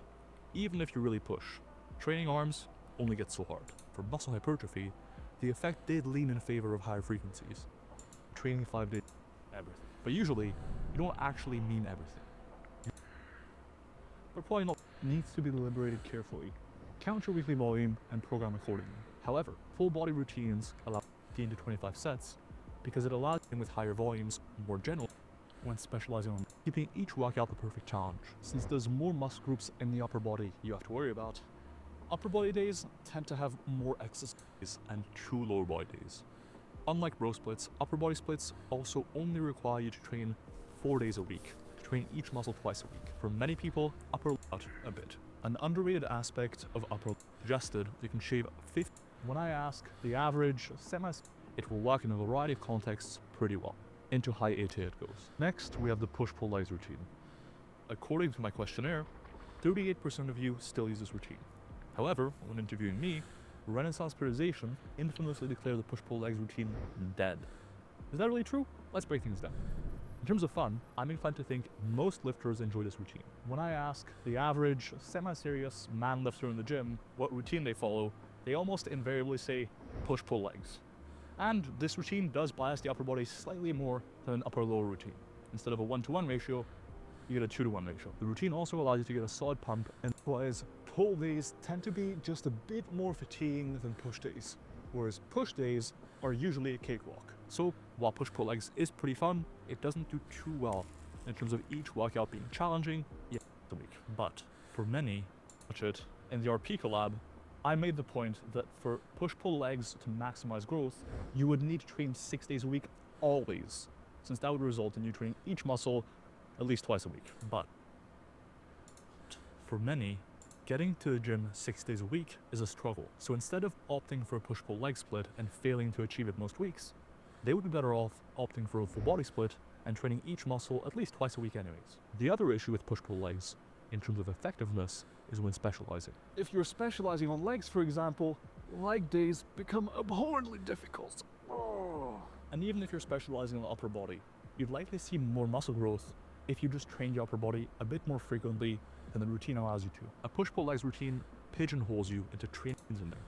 Even if you really push, training arms only gets so hard. For muscle hypertrophy, the effect did lean in favor of higher frequencies. Training 5 days, everything. But usually, you don't actually mean everything. But probably not needs to be deliberated carefully. Count your weekly volume and program accordingly. However, full body routines allow 15 to 25 sets because it allows you with higher volumes more general when specializing on keeping each workout the perfect challenge. Since there's more muscle groups in the upper body you have to worry about, upper body days tend to have more exercise and 2 lower body days. Unlike bro splits, upper body splits also only require you to train 4 days a week, to train each muscle twice a week. For many people, upper out a bit. An underrated aspect of upper suggested you can shave 50. When I ask the average it will work in a variety of contexts pretty well. Into high AT it goes. Next, we have the push-pull legs routine. According to my questionnaire, 38% of you still use this routine. However, when interviewing me, Renaissance Periodization infamously declared the push-pull legs routine dead. Is that really true? Let's break things down. In terms of fun, I'm inclined to think most lifters enjoy this routine. When I ask the average semi-serious man lifter in the gym what routine they follow, they almost invariably say push-pull legs. And this routine does bias the upper body slightly more than an upper-lower routine. Instead of a 1-to-1 ratio, you get a 2-to-1 ratio. The routine also allows you to get a solid pump, and otherwise, pull days tend to be just a bit more fatiguing than push days, whereas push days are usually a cakewalk. So, while push-pull legs is pretty fun, it doesn't do too well in terms of each workout being challenging yet a week. But for many, in the RP collab, I made the point that for push-pull legs to maximize growth, you would need to train 6 days a week always, since that would result in you training each muscle at least twice a week. But for many, getting to the gym 6 days a week is a struggle. So instead of opting for a push-pull leg split and failing to achieve it most weeks, they would be better off opting for a full body split and training each muscle at least twice a week anyways. The other issue with push-pull legs, in terms of effectiveness, is when specializing. If you're specializing on legs, for example, leg days become abhorrently difficult. And even if you're specializing on the upper body, you'd likely see more muscle growth if you just train your upper body a bit more frequently than the routine allows you to. A push-pull legs routine pigeonholes you into trainings in there.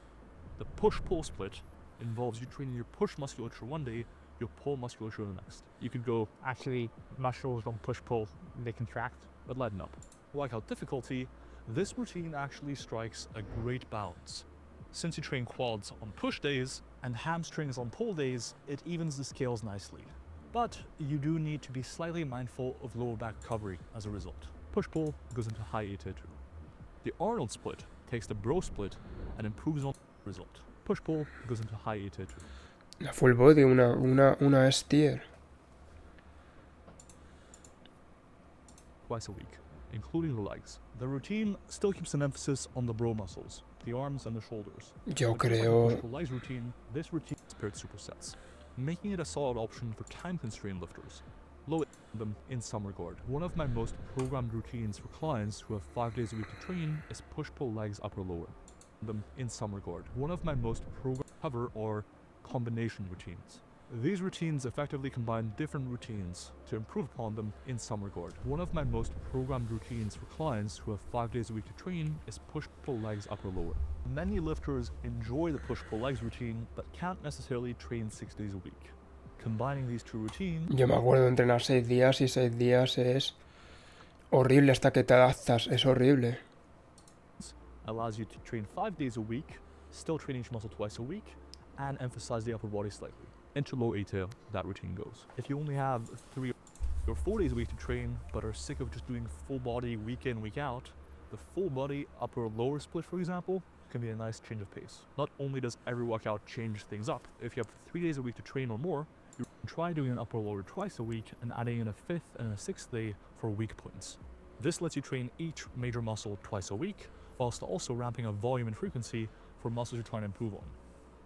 The push-pull split involves you training your push musculature one day, your pull musculature the next. You could go, actually, muscles don't push-pull, they contract, but lighten up. Workout difficulty, this routine actually strikes a great balance. Since you train quads on push days and hamstrings on pull days, it evens the scales nicely. But you do need to be slightly mindful of lower back recovery as a result. Push-pull goes into high AT2. The Arnold split takes the bro split and improves on the result. Push-pull goes into high AT2. La full body, una S tier. Twice a week, including the legs. The routine still keeps an emphasis on the bro muscles, the arms and the shoulders. Yo But just like the creo... push-pull legs routine, this routine is paired supersets, making it a solid option for time-constrained lifters. Low them in some regard. One of my most programmed routines for clients who have 5 days a week to train is push-pull legs upper-lower. Them in some regard. One of my most programmed cover or combination routines. These routines effectively combine different routines to improve upon them in some regard. One of my most programmed routines for clients who have 5 days a week to train is push-pull legs upper lower. Many lifters enjoy the push-pull legs routine but can't necessarily train 6 days a week. Combining these two routines Yo me acuerdo de entrenar 6 días y 6 días es horrible hasta que te adaptas, es horrible. allows you to train 5 days a week, still train each muscle twice a week, and emphasize the upper body slightly. Into low A-tail, that routine goes. If you only have 3 or 4 days a week to train, but are sick of just doing full body week in, week out, the full body upper lower split, for example, can be a nice change of pace. Not only does every workout change things up, if you have 3 days a week to train or more, you can try doing an upper lower twice a week and adding in a 5th and a 6th day for weak points. This lets you train each major muscle twice a week, whilst also ramping up volume and frequency for muscles you're trying to improve on.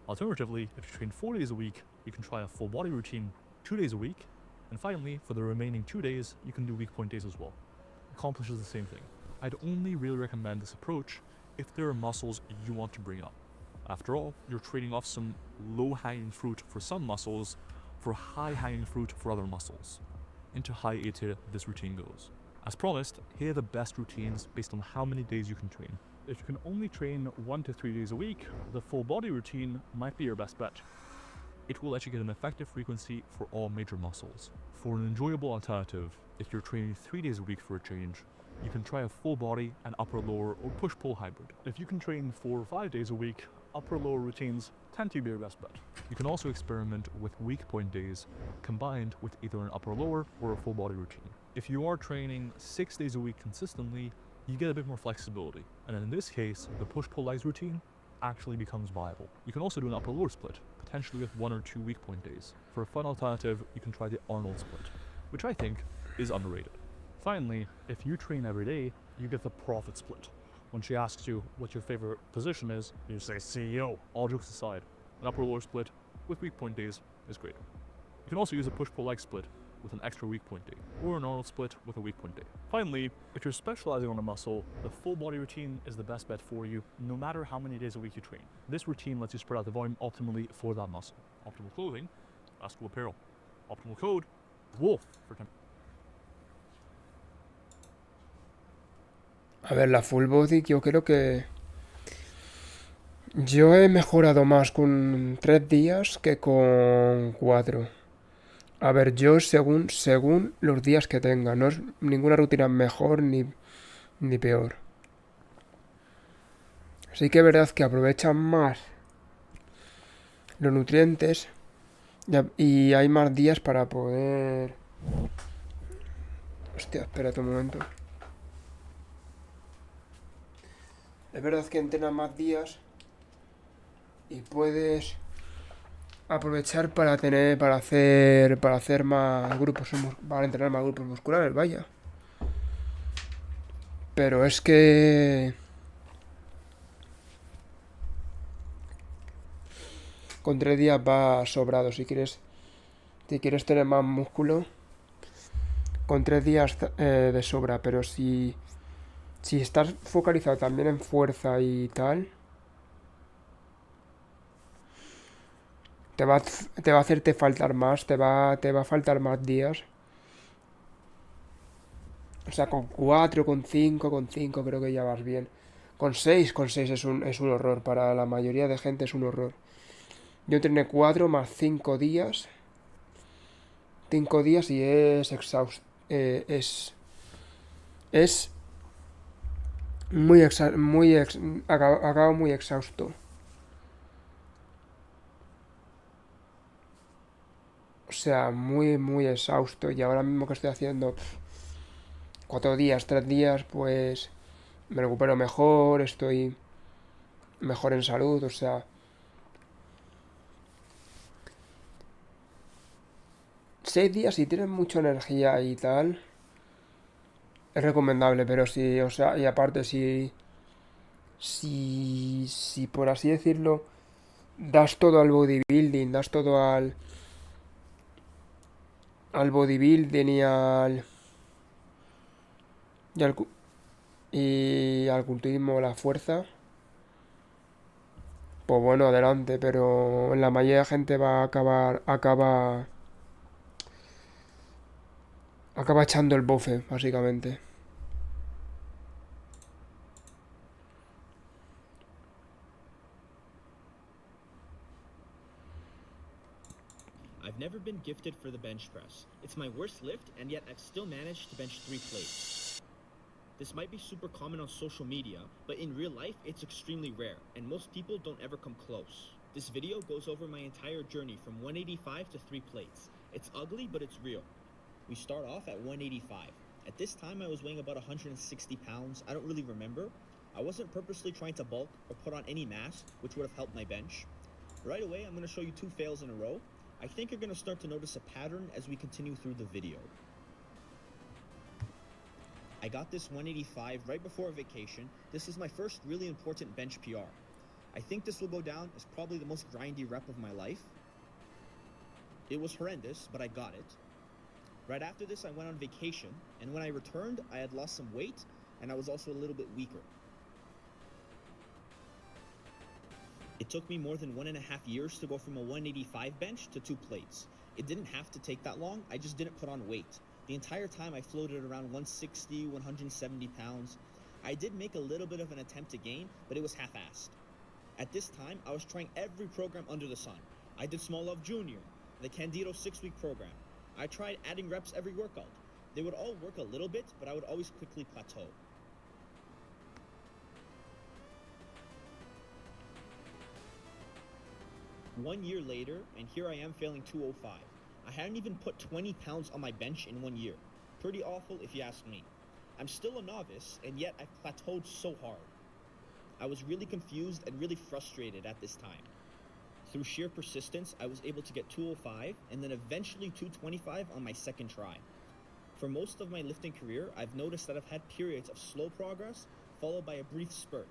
Alternatively, if you train 4 days a week, you can try a full body routine 2 days a week, and finally, for the remaining 2 days, you can do weak point days as well. Accomplishes the same thing. I'd only really recommend this approach if there are muscles you want to bring up. After all, you're trading off some low-hanging fruit for some muscles for high-hanging fruit for other muscles. Into high A-tier this routine goes. As promised, here are the best routines based on how many days you can train. If you can only train 1 to 3 days a week, the full body routine might be your best bet. It will let you get an effective frequency for all major muscles. For an enjoyable alternative, if you're training 3 days a week for a change, you can try a full body and upper lower or push-pull hybrid. If you can train 4 or 5 days a week, upper lower routines tend to be your best bet. You can also experiment with weak point days combined with either an upper lower or a full body routine. If you are training 6 days a week consistently, you get a bit more flexibility, and in this case, the push-pull legs routine actually becomes viable. You can also do an upper lower split, potentially with 1 or 2 weak point days. For a fun alternative, you can try the Arnold split, which I think is underrated. Finally, if you train every day, you get the profit split. When she asks you what your favorite position is, you say CEO. All jokes aside, an upper lower split with weak point days is great. You can also use a push-pull leg split with an extra weak point day, or an Arnold split with a weak point day. Finally, if you're specializing on a muscle, the full body routine is the best bet for you, no matter how many days a week you train. This routine lets you spread out the volume optimally for that muscle. Optimal clothing, basketball apparel. Optimal code, WOLF for 10. A ver, la full body yo creo que... Yo he mejorado más con 3 días que con 4. A ver, yo según los días que tenga. No es ninguna rutina mejor ni peor. Sí que es verdad que aprovechan más los nutrientes y hay más días para poder... Hostia, espérate un momento. Es verdad que entrenas más días y puedes aprovechar para hacer más grupos, para entrenar más grupos musculares, vaya. Pero es que con 3 días va sobrado. Si quieres tener más músculo, con 3 días de sobra. Pero si estás focalizado también en fuerza y tal, te va a hacerte faltar más, te va a faltar más días. O sea, con 4, con 5 creo que ya vas bien. Con 6 es un horror. Para la mayoría de gente es un horror. Yo entrené 4 más 5 días. 5 días y es exhausto. Es acabo muy exhausto. O sea, muy exhausto. Y ahora mismo que estoy haciendo 4 días, 3 días, pues me recupero mejor, estoy mejor en salud, o sea... Seis días, si tienes mucha energía y tal, es recomendable, pero si, o sea, y aparte si por así decirlo, das todo al bodybuilding, das todo al bodybuilding y al culturismo, la fuerza, pues bueno, adelante, pero la mayoría de gente va a acaba echando el bofe, básicamente. I've never been gifted for the bench press. It's my worst lift, and yet I've still managed to bench 3 plates. This might be super common on social media, but in real life, it's extremely rare, and most people don't ever come close. This video goes over my entire journey from 185 to 3 plates. It's ugly, but it's real. We start off at 185. At this time, I was weighing about 160 pounds. I don't really remember. I wasn't purposely trying to bulk or put on any mass, which would have helped my bench. Right away, I'm going to show you 2 fails in a row. I think you're going to start to notice a pattern as we continue through the video. I got this 185 right before vacation. This is my first really important bench PR. I think this will go down as probably the most grindy rep of my life. It was horrendous, but I got it. Right after this, I went on vacation, and when I returned, I had lost some weight, and I was also a little bit weaker. It took me more than 1.5 years to go from a 185 bench to 2 plates. It didn't have to take that long, I just didn't put on weight. The entire time I floated around 160, 170 pounds. I did make a little bit of an attempt to gain, but it was half-assed. At this time, I was trying every program under the sun. I did Small Love Junior, the Candido 6-week program. I tried adding reps every workout. They would all work a little bit, but I would always quickly plateau. 1 year later, and here I am failing 205. I hadn't even put 20 pounds on my bench in 1 year. Pretty awful if you ask me. I'm still a novice, and yet I've plateaued so hard. I was really confused and really frustrated at this time. Through sheer persistence, I was able to get 205 and then eventually 225 on my second try. For most of my lifting career, I've noticed that I've had periods of slow progress followed by a brief spurt.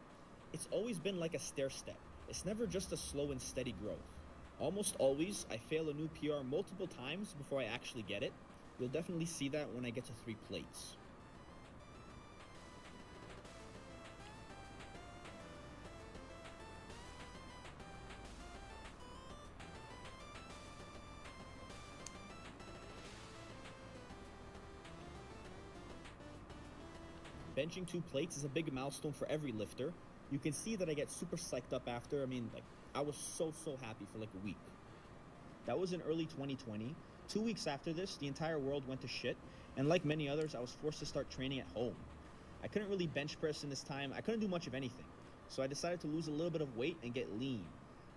It's always been like a stair step. It's never just a slow and steady growth. Almost always, I fail a new PR multiple times before I actually get it. You'll definitely see that when I get to 3 plates. Benching 2 plates is a big milestone for every lifter. You can see that I get super psyched up after. I was so happy for like a week. That was in early 2020. 2 weeks after this, the entire world went to shit, and like many others, I was forced to start training at home. I couldn't really bench press in this time. I couldn't do much of anything. So I decided to lose a little bit of weight and get lean.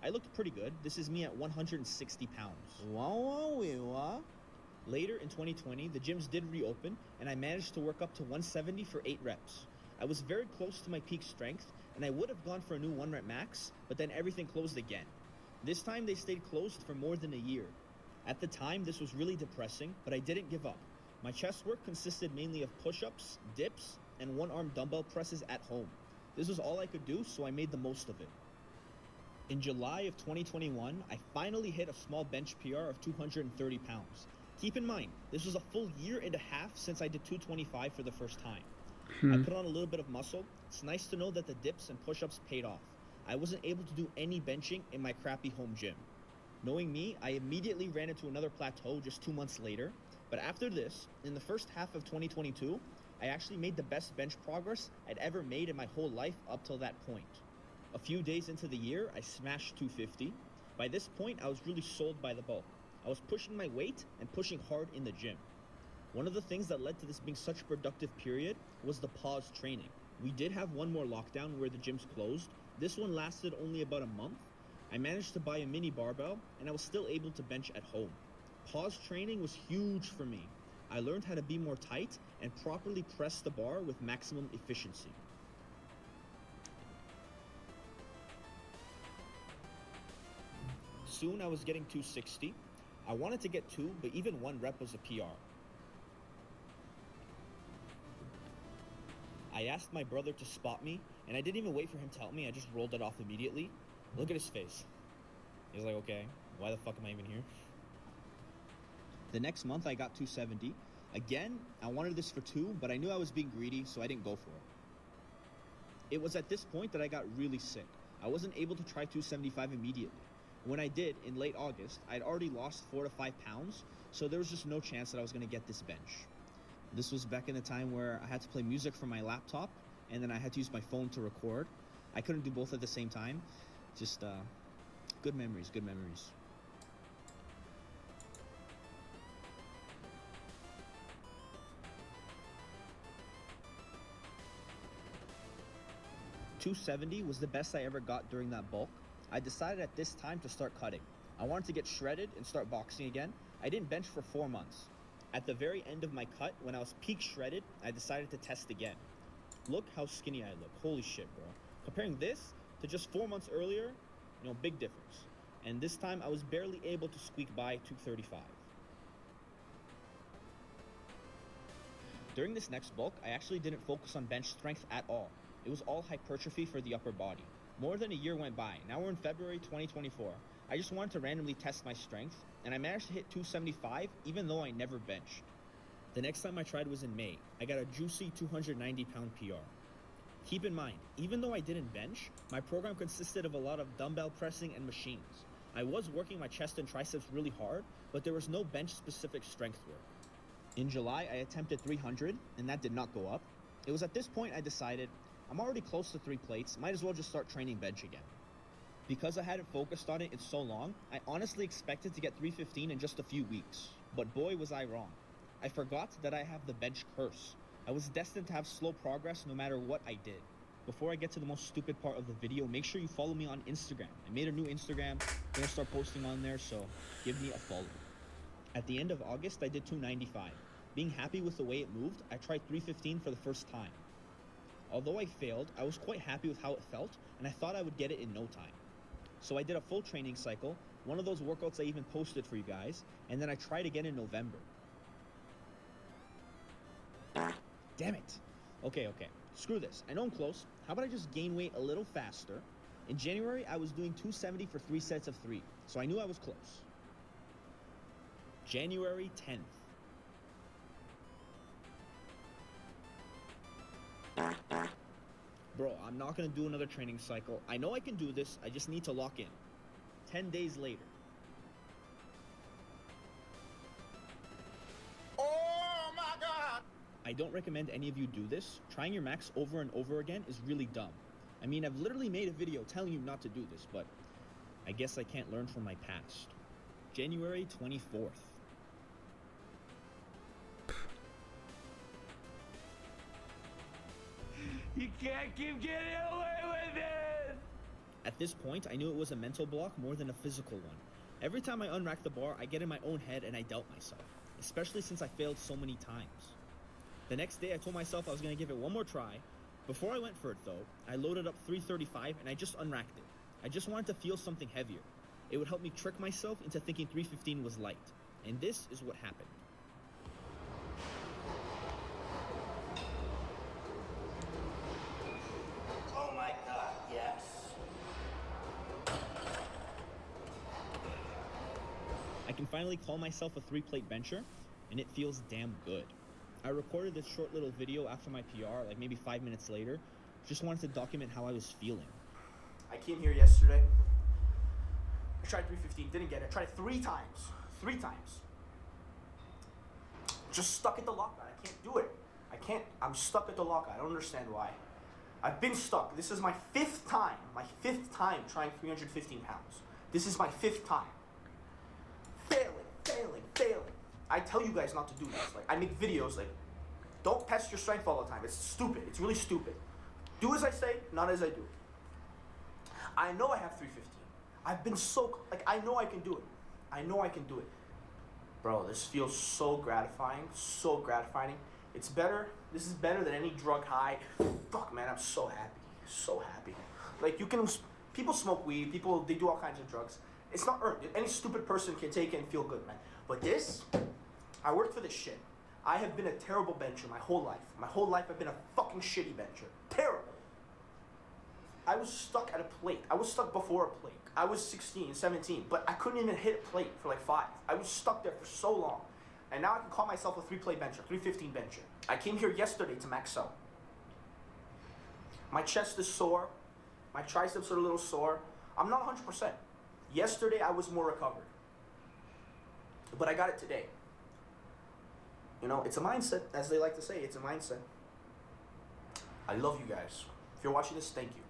I looked pretty good. This is me at 160 pounds. Later in 2020, the gyms did reopen, and I managed to work up to 170 for 8 reps. I was very close to my peak strength, and I would have gone for a new 1 rep max, but then everything closed again. This time they stayed closed for more than a year. At the time, this was really depressing, but I didn't give up. My chest work consisted mainly of push-ups, dips, and 1-arm dumbbell presses at home. This was all I could do, so I made the most of it. In July of 2021, I finally hit a small bench PR of 230 pounds. Keep in mind, this was a full 1.5 years since I did 225 for the first time. I put on a little bit of muscle. It's nice to know that the dips and push-ups paid off. I wasn't able to do any benching in my crappy home gym. Knowing me, I immediately ran into another plateau just 2 months later. But after this, in the first half of 2022, I actually made the best bench progress I'd ever made in my whole life up till that point. A few days into the year, I smashed 250. By this point, I was really sold by the bulk. I was pushing my weight and pushing hard in the gym. One of the things that led to this being such a productive period was the pause training. We did have one more lockdown where the gyms closed. This one lasted only about a month. I managed to buy a mini barbell, and I was still able to bench at home. Pause training was huge for me. I learned how to be more tight and properly press the bar with maximum efficiency. Soon I was getting 260. I wanted to get 2, but even 1 rep was a PR. I asked my brother to spot me, and I didn't even wait for him to help me. I just rolled it off immediately. Look at his face. He's like, okay, why the fuck am I even here? The next month I got 270. Again, I wanted this for 2, but I knew I was being greedy, so I didn't go for it. It was at this point that I got really sick. I wasn't able to try 275 immediately. When I did, in late August, I'd already lost 4 to 5 pounds, so there was just no chance that I was going to get this bench. This was back in the time where I had to play music from my laptop, and then I had to use my phone to record. I couldn't do both at the same time. Just, good memories, good memories. $270 was the best I ever got during that bulk. I decided at this time to start cutting. I wanted to get shredded and start boxing again. I didn't bench for 4 months. At the very end of my cut, when I was peak shredded, I decided to test again. Look how skinny I look. Holy shit, bro. Comparing this to just 4 months earlier, big difference. And this time I was barely able to squeak by 235. During this next bulk, I actually didn't focus on bench strength at all. It was all hypertrophy for the upper body. More than a year went by. Now we're in February 2024. I just wanted to randomly test my strength, and I managed to hit 275 even though I never benched. The next time I tried was in May. I got a juicy 290-pound PR. Keep in mind, even though I didn't bench, my program consisted of a lot of dumbbell pressing and machines. I was working my chest and triceps really hard, but there was no bench-specific strength work. In July, I attempted 300, and that did not go up. It was at this point I decided, I'm already close to 3 plates, might as well just start training bench again. Because I hadn't focused on it in so long, I honestly expected to get 315 in just a few weeks. But boy was I wrong. I forgot that I have the bench curse. I was destined to have slow progress no matter what I did. Before I get to the most stupid part of the video, make sure you follow me on Instagram. I made a new Instagram, gonna start posting on there, so give me a follow. At the end of August, I did 295. Being happy with the way it moved, I tried 315 for the first time. Although I failed, I was quite happy with how it felt, and I thought I would get it in no time. So I did a full training cycle, one of those workouts I even posted for you guys, and then I tried again in November. Damn it. Okay. Screw this. I know I'm close. How about I just gain weight a little faster? In January, I was doing 270 for 3 sets of 3, so I knew I was close. January 10th. Bro, I'm not gonna do another training cycle. I know I can do this, I just need to lock in. 10 days later. Oh my god! I don't recommend any of you do this. Trying your max over and over again is really dumb. I mean, I've literally made a video telling you not to do this, but I guess I can't learn from my past. January 24th. You can't keep getting away with it! At this point, I knew it was a mental block more than a physical one. Every time I unrack the bar, I get in my own head and I doubt myself, especially since I failed so many times. The next day, I told myself I was going to give it one more try. Before I went for it, though, I loaded up 335 and I just unracked it. I just wanted to feel something heavier. It would help me trick myself into thinking 315 was light. And this is what happened. Oh my god, yes. I can finally call myself a 3-plate bencher, and it feels damn good. I recorded this short little video after my PR, like maybe 5 minutes later. Just wanted to document how I was feeling. I came here yesterday. I tried 315, didn't get it. I tried 3 times. 3 times. Just stuck at the lockout. I can't do it. I'm stuck at the lockout. I don't understand why. I've been stuck. This is my 5th time. My 5th time trying 315 pounds. This is my 5th time. Failing. I tell you guys not to do this. Like, I make videos like, don't test your strength all the time. It's stupid. It's really stupid. Do as I say, not as I do. I know I have 315. I've been I know I can do it. Bro, this feels so gratifying. It's better. This is better than any drug high. Fuck, man, I'm so happy. Like, people smoke weed, they do all kinds of drugs. It's not earned. Any stupid person can take it and feel good, man. But this, I worked for this shit. I have been a terrible bencher my whole life. My whole life I've been a fucking shitty bencher. Terrible. I was stuck at a plate. I was stuck before a plate. I was 16, 17, but I couldn't even hit a plate for like 5. I was stuck there for so long. And now I can call myself a 3-plate bencher, 315 bencher. I came here yesterday to max out. My chest is sore. My triceps are a little sore. I'm not 100%. Yesterday I was more recovered. But I got it today. You know, it's a mindset, as they like to say, it's a mindset. I love you guys. If you're watching this, thank you.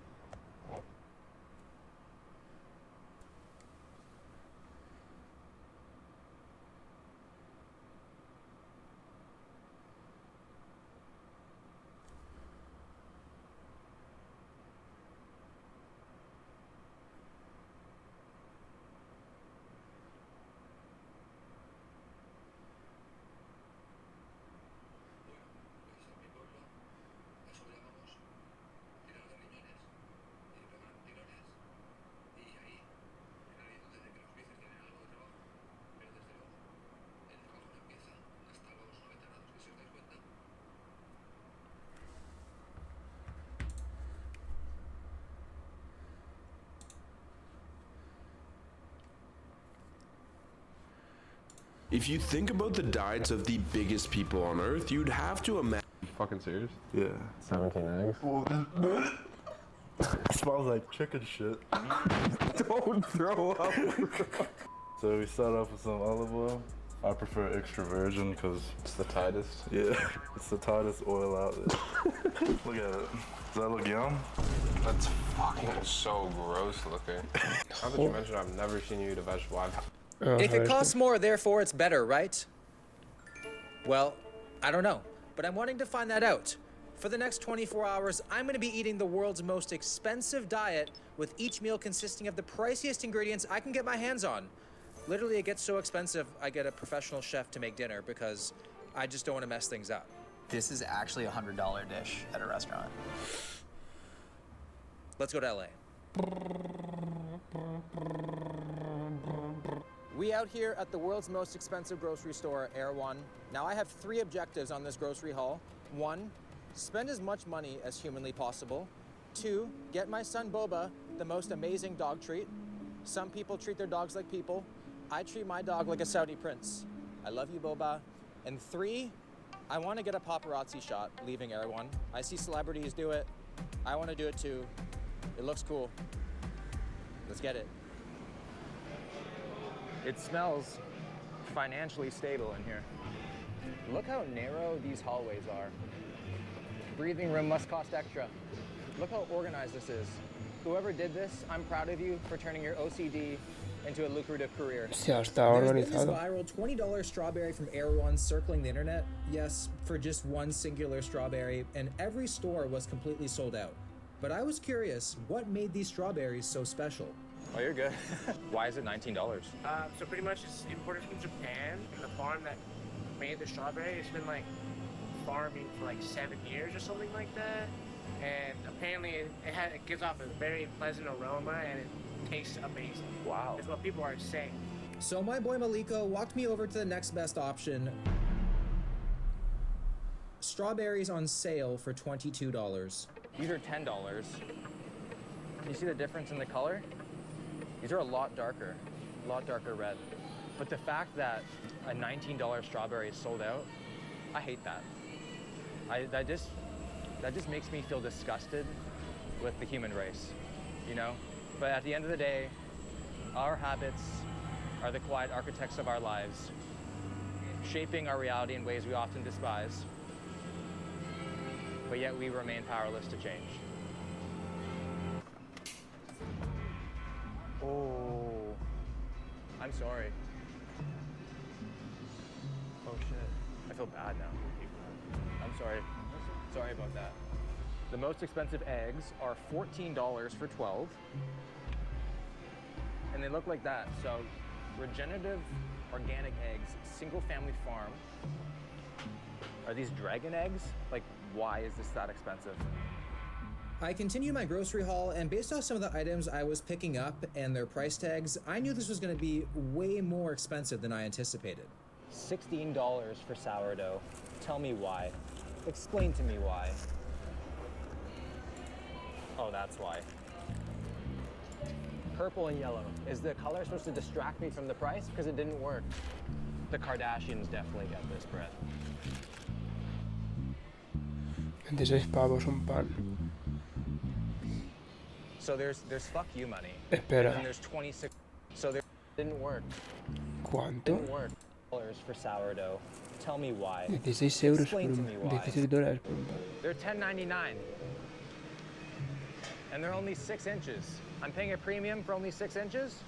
If you think about the diets of the biggest people on Earth, you'd have to imagine. Fucking serious? Yeah. 17 eggs. It smells like chicken shit. Don't throw up. So we start off with some olive oil. I prefer extra virgin because it's the tightest. Yeah, it's the tightest oil out there. Look at it. Does that look yum? That's fucking so gross looking. How did you mention I've never seen you eat a vegetable? If it costs more, therefore it's better, right? Well, I don't know, but I'm wanting to find that out. For the next 24 hours, I'm going to be eating the world's most expensive diet, with each meal consisting of the priciest ingredients I can get my hands on. Literally, it gets so expensive, I get a professional chef to make dinner because I just don't want to mess things up. This is actually a $100 dish at a restaurant. Let's go to LA. We out here at the world's most expensive grocery store, Air One. Now I have 3 objectives on this grocery haul. 1, spend as much money as humanly possible. 2, get my son Boba the most amazing dog treat. Some people treat their dogs like people. I treat my dog like a Saudi prince. I love you, Boba. And 3, I want to get a paparazzi shot leaving Air One. I see celebrities do it. I want to do it too. It looks cool. Let's get it. It smells financially stable in here. Look how narrow these hallways are. Breathing room must cost extra. Look how organized this is. Whoever did this, I'm proud of you for turning your OCD into a lucrative career. Hostia, está There's been this organizado. viral $20 strawberry from Air One circling the internet. Yes, for just one singular strawberry, and every store was completely sold out. But I was curious, what made these strawberries so special? Oh, you're good. Why is it $19? So pretty much it's imported from Japan, and the farm that made the strawberry, it's been like farming for like 7 years or something like that. And apparently it gives off a very pleasant aroma and it tastes amazing. Wow. That's what people are saying. So my boy Maliko walked me over to the next best option. Strawberries on sale for $22. These are $10. Can you see the difference in the color? These are a lot darker red. But the fact that a $19 strawberry is sold out, I hate that. That just makes me feel disgusted with the human race, you know? But at the end of the day, our habits are the quiet architects of our lives, shaping our reality in ways we often despise, but yet we remain powerless to change. Oh, I'm sorry. Oh shit, I feel bad now. I'm sorry. Sorry about that. The most expensive eggs are $14 for 12. And they look like that. So, regenerative organic eggs, single family farm. Are these dragon eggs? Like, why is this that expensive? I continued my grocery haul, and based off some of the items I was picking up and their price tags, I knew this was going to be way more expensive than I anticipated. $16 for sourdough. Tell me why. Explain to me why. Oh, that's why. Purple and yellow. Is the color supposed to distract me from the price? Because it didn't work. The Kardashians definitely get this bread. 26 pavos un pan. So there's fuck you money. Espera. And then there's 26. So there didn't work. ¿Cuánto? Didn't work. For sourdough. Tell me why. 16 euros por Explain to me why. $16 por un pan. They're $10.99. And they're only 6 inches. I'm paying a premium for only 6 inches?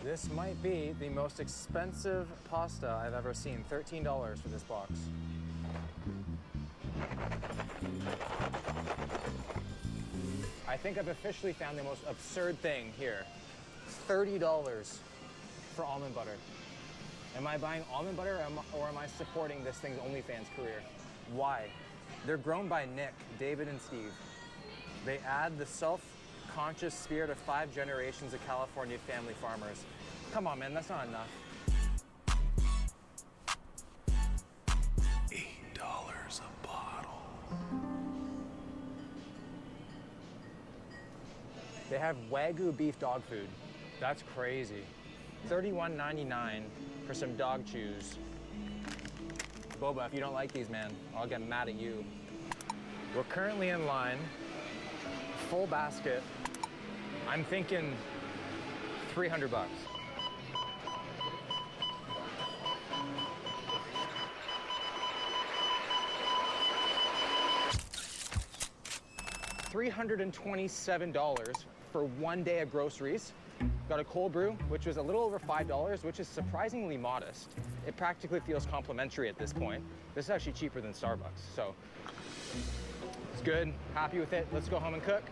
This might be the most expensive pasta I've ever seen. $13 for this box. I think I've officially found the most absurd thing here. $30 for almond butter. Am I buying almond butter or am I supporting this thing's OnlyFans career? Why? They're grown by Nick, David, and Steve. They add the self-conscious spirit of 5 generations of California family farmers. Come on, man, that's not enough. $8 a bottle. They have Wagyu beef dog food. That's crazy. $31.99 for some dog chews. Boba, if you don't like these, man, I'll get mad at you. We're currently in line, full basket. I'm thinking $300. $327 for 1 day of groceries. Got a cold brew, which was a little over $5, which is surprisingly modest. It practically feels complimentary at this point. This is actually cheaper than Starbucks, so it's good, happy with it. Let's go home and cook.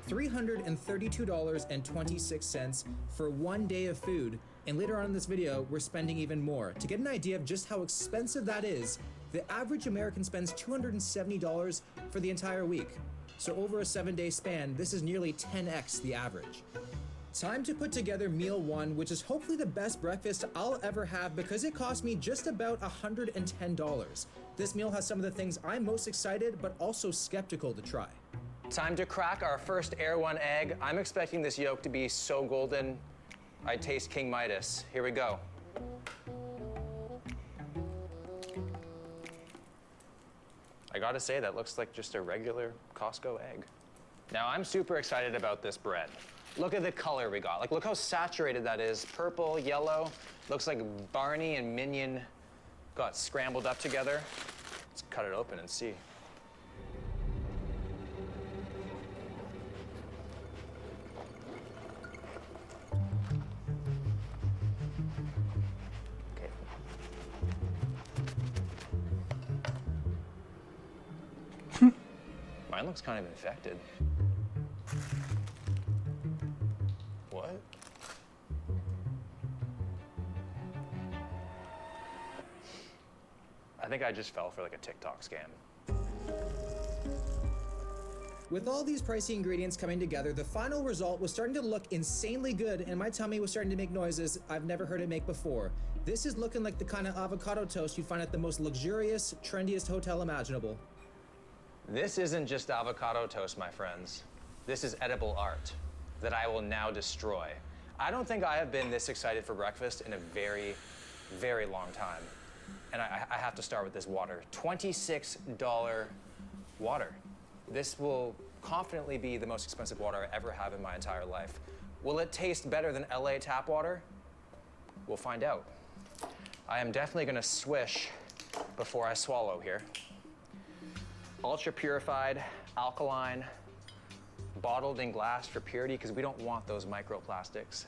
$332.26 for 1 day of food, and later on in this video, we're spending even more. To get an idea of just how expensive that is, the average American spends $270 for the entire week. So over a 7-day span, this is nearly 10x the average. Time to put together meal 1, which is hopefully the best breakfast I'll ever have because it cost me just about $110. This meal has some of the things I'm most excited but also skeptical to try. Time to crack our first Air One egg. I'm expecting this yolk to be so golden, I taste King Midas. Here we go. I gotta say, that looks like just a regular Costco egg. Now, I'm super excited about this bread. Look at the color we got. Like, look how saturated that is. Purple, yellow. Looks like Barney and Minion got scrambled up together. Let's cut it open and see. Okay. Mine looks kind of infected. What? I think I just fell for like a TikTok scam. With all these pricey ingredients coming together, the final result was starting to look insanely good, and my tummy was starting to make noises I've never heard it make before. This is looking like the kind of avocado toast you'd find at the most luxurious, trendiest hotel imaginable. This isn't just avocado toast, my friends. This is edible art that I will now destroy. I don't think I have been this excited for breakfast in a very, very long time. And I have to start with this water. $26 water. This will confidently be the most expensive water I ever have in my entire life. Will it taste better than LA tap water? We'll find out. I am definitely gonna swish before I swallow here. Ultra purified, alkaline, bottled in glass for purity because we don't want those microplastics.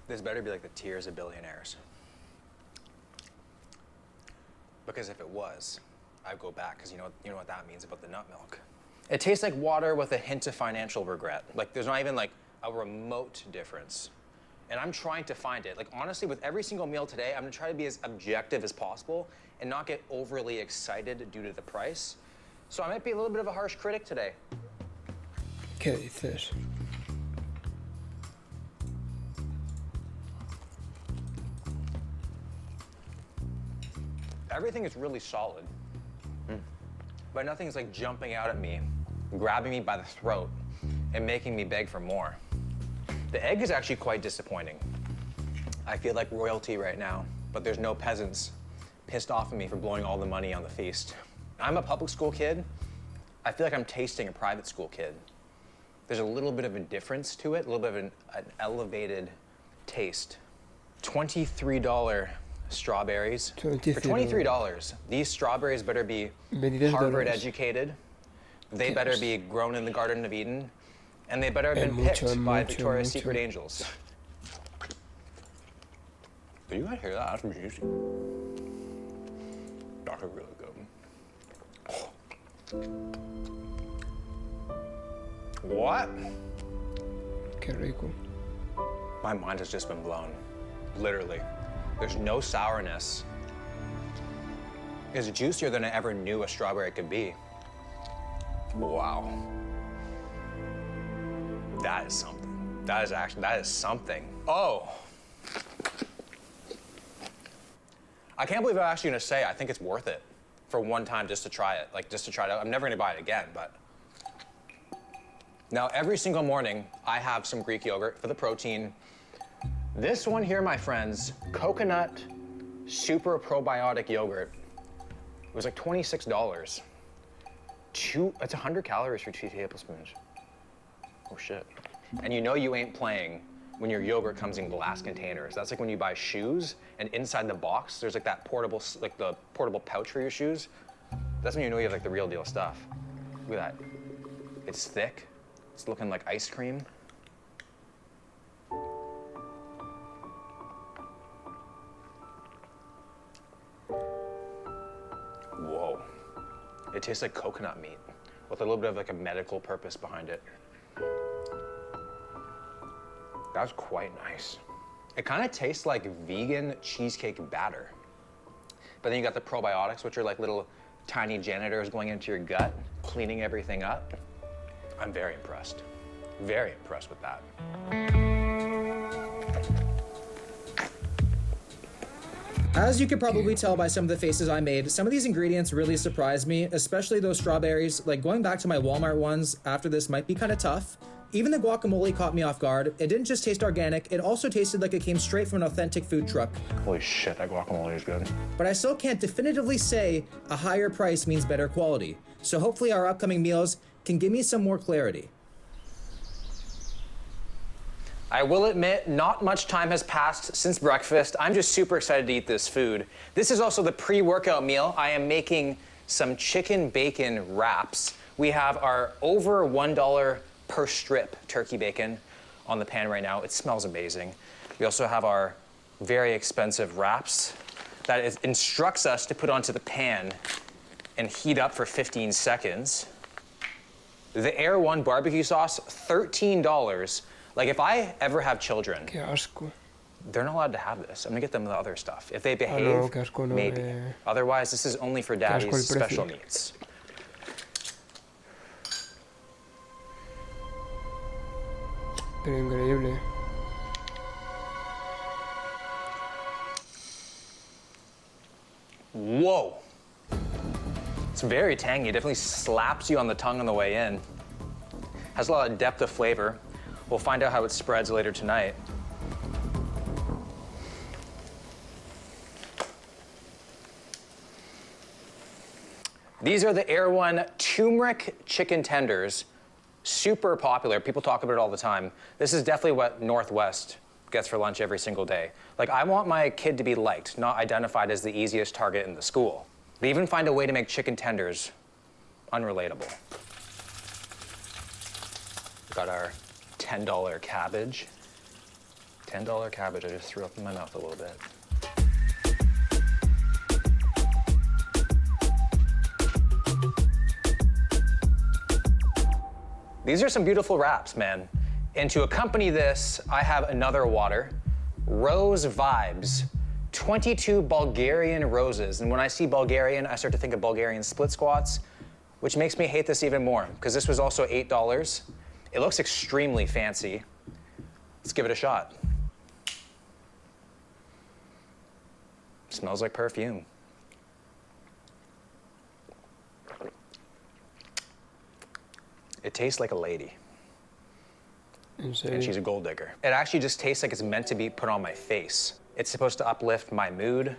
This better be like the tears of billionaires. Because if it was, I'd go back because you know what that means about the nut milk. It tastes like water with a hint of financial regret. Like there's not even like a remote difference. And I'm trying to find it. Like honestly, with every single meal today, I'm gonna try to be as objective as possible and not get overly excited due to the price. So I might be a little bit of a harsh critic today. ¿Qué dices? Everything is really solid, but nothing is like jumping out at me, grabbing me by the throat, and making me beg for more. The egg is actually quite disappointing. I feel like royalty right now, but there's no peasants pissed off at me for blowing all the money on the feast. I'm a public school kid. I feel like I'm tasting a private school kid. There's a little bit of a difference to it, a little bit of an elevated taste. $23 strawberries. For $23, these strawberries better be Harvard educated. They better be grown in the Garden of Eden. And they better have been picked by Victoria's Secret angels. Did you guys hear that? That's juicy. That's really good. What? Qué rico. My mind has just been blown. Literally. There's no sourness. It's juicier than I ever knew a strawberry could be. Wow. That is something. That is something. Oh. I can't believe I'm actually gonna say I think it's worth it for one time just to try it. Like, just to try it out. I'm never gonna buy it again, but. Now, every single morning, I have some Greek yogurt for the protein. This one here, my friends, coconut super probiotic yogurt. It was like $26. It's 100 calories for 2 tablespoons. Oh shit. And you know you ain't playing when your yogurt comes in glass containers. That's like when you buy shoes and inside the box, there's like that portable, like the portable pouch for your shoes. That's when you know you have like the real deal stuff. Look at that. It's thick. It's looking like ice cream. Whoa. It tastes like coconut meat with a little bit of like a medical purpose behind it. That's quite nice. It kind of tastes like vegan cheesecake batter. But then you got the probiotics, which are like little tiny janitors going into your gut, cleaning everything up. I'm very impressed. Very impressed with that. As you could probably tell by some of the faces I made, some of these ingredients really surprised me, especially those strawberries. Like, going back to my Walmart ones after this might be kind of tough. Even the guacamole caught me off guard. It didn't just taste organic, it also tasted like it came straight from an authentic food truck. Holy shit, that guacamole is good. But I still can't definitively say a higher price means better quality. So hopefully our upcoming meals can give me some more clarity. I will admit, not much time has passed since breakfast. I'm just super excited to eat this food. This is also the pre-workout meal. I am making some chicken bacon wraps. We have our over $1 per strip turkey bacon on the pan right now. It smells amazing. We also have our very expensive wraps that instructs us to put onto the pan and heat up for 15 seconds. The Air One barbecue sauce, $13. Like, if I ever have children, Qué asco. they're not allowed to have this. I'm gonna get them the other stuff. If they behave, qué asco, no, maybe. Otherwise, this is only for daddy's el special precio. needs. Pero increíble. Whoa. It's very tangy. It definitely slaps you on the tongue on the way in. Has a lot of depth of flavor. We'll find out how it spreads later tonight. These are the Air One turmeric chicken tenders. Super popular. People talk about it all the time. This is definitely what Northwest gets for lunch every single day. Like, I want my kid to be liked, not identified as the easiest target in the school. They even find a way to make chicken tenders unrelatable. Got our $10 cabbage. $10 cabbage, I just threw up in my mouth a little bit. These are some beautiful wraps, man. And to accompany this, I have another water, Rose Vibes, 22 Bulgarian roses. And when I see Bulgarian, I start to think of Bulgarian split squats, which makes me hate this even more, because this was also $8. It looks extremely fancy. Let's give it a shot. Smells like perfume. It tastes like a lady. En serio. and she's a gold digger. It actually just tastes like it's meant to be put on my face. It's supposed to uplift my mood.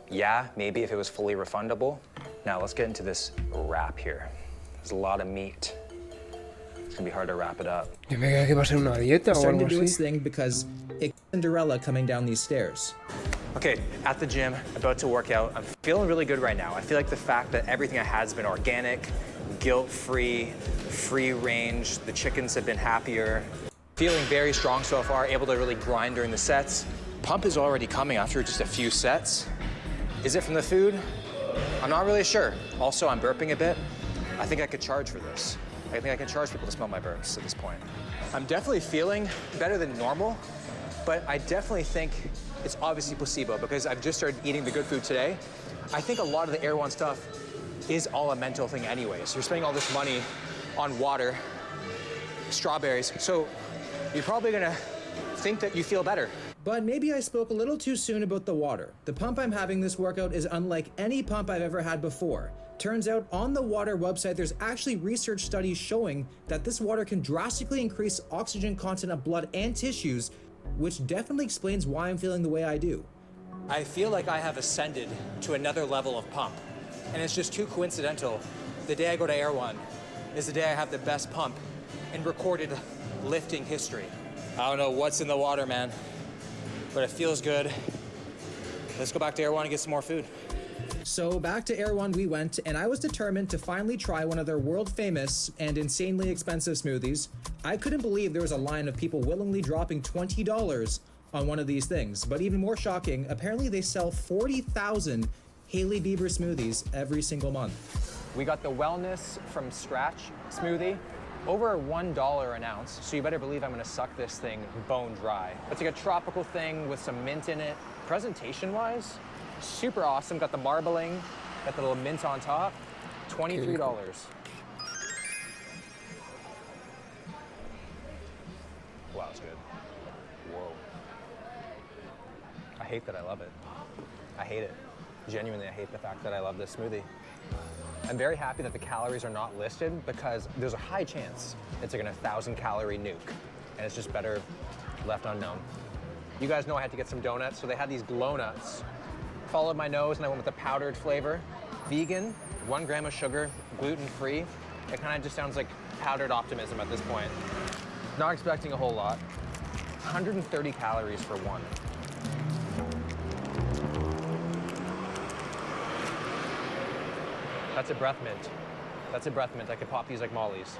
Yeah, maybe if it was fully refundable. Now let's get into this wrap here. There's a lot of meat. It's gonna be hard to wrap it up. Yo me creía que iba a ser una dieta o Starting algo to do its así. thing because it's Cinderella coming down these stairs. Okay, at the gym, about to work out. I'm feeling really good right now. I feel like the fact that everything I had has been organic, guilt-free, free range. The chickens have been happier. Feeling very strong so far, able to really grind during the sets. Pump is already coming after just a few sets. Is it from the food? I'm not really sure. Also, I'm burping a bit. I think I could charge for this. I think I can charge people to smell my burps at this point. I'm definitely feeling better than normal, but I definitely think it's obviously placebo because I've just started eating the good food today. I think a lot of the Air One stuff is all a mental thing anyways. You're spending all this money on water, strawberries, so you're probably gonna think that you feel better. But maybe I spoke a little too soon about the water. The pump I'm having this workout is unlike any pump I've ever had before. Turns out on the water website, there's actually research studies showing that this water can drastically increase oxygen content of blood and tissues, which definitely explains why I'm feeling the way I do. I feel like I have ascended to another level of pump, and it's just too coincidental. The day I go to Air One is the day I have the best pump in recorded lifting history. I don't know what's in the water, man, but it feels good. Let's go back to Air One and get some more food. So back to Air One we went, and I was determined to finally try one of their world famous and insanely expensive smoothies. I couldn't believe there was a line of people willingly dropping $20 on one of these things. But even more shocking, apparently they sell 40,000 Hailey Bieber smoothies every single month. We got the Wellness from Scratch smoothie, over $1 an ounce, so you better believe I'm gonna suck this thing bone dry. It's like a tropical thing with some mint in it. Presentation-wise, super awesome. Got the marbling, got the little mint on top. $23. Wow, it's good. Whoa. I hate that I love it. I hate it. Genuinely, I hate the fact that I love this smoothie. I'm very happy that the calories are not listed because there's a high chance it's like an 1,000-calorie nuke, and it's just better left unknown. You guys know I had to get some donuts, so they had these glow nuts. Followed my nose, and I went with the powdered flavor. Vegan, 1 gram of sugar, gluten-free. It kind of just sounds like powdered optimism at this point. Not expecting a whole lot. 130 calories for one. That's a breath mint. That's a breath mint. I could pop these like mollies.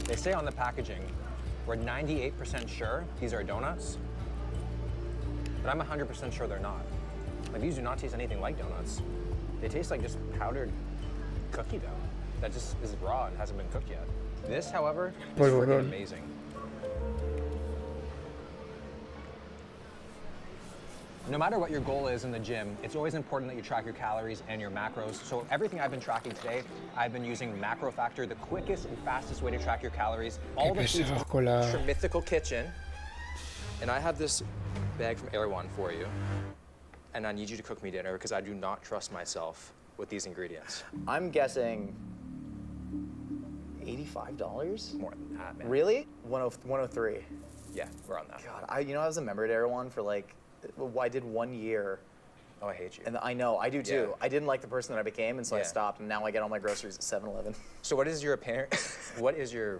They say on the packaging, we're 98% sure these are donuts, but I'm 100% sure they're not. Like, these do not taste anything like donuts. They taste like just powdered cookie dough that just is raw and hasn't been cooked yet. This, however, is freaking amazing. No matter what your goal is in the gym, it's always important that you track your calories and your macros. So everything I've been tracking today, I've been using Macro Factor, the quickest and fastest way to track your calories. All the foods from Mythical Kitchen. And I have this bag from Air One for you. And I need you to cook me dinner because I do not trust myself with these ingredients. I'm guessing $85? More than that, man. Really? 103. Yeah, we're on that. God, I was a member at Air One for like, I did 1 year. Oh, I hate you. And I know, I do too. Yeah. I didn't like the person that I became, and so I Yeah. stopped, and now I get all my groceries at 7-Eleven. So what is your what is your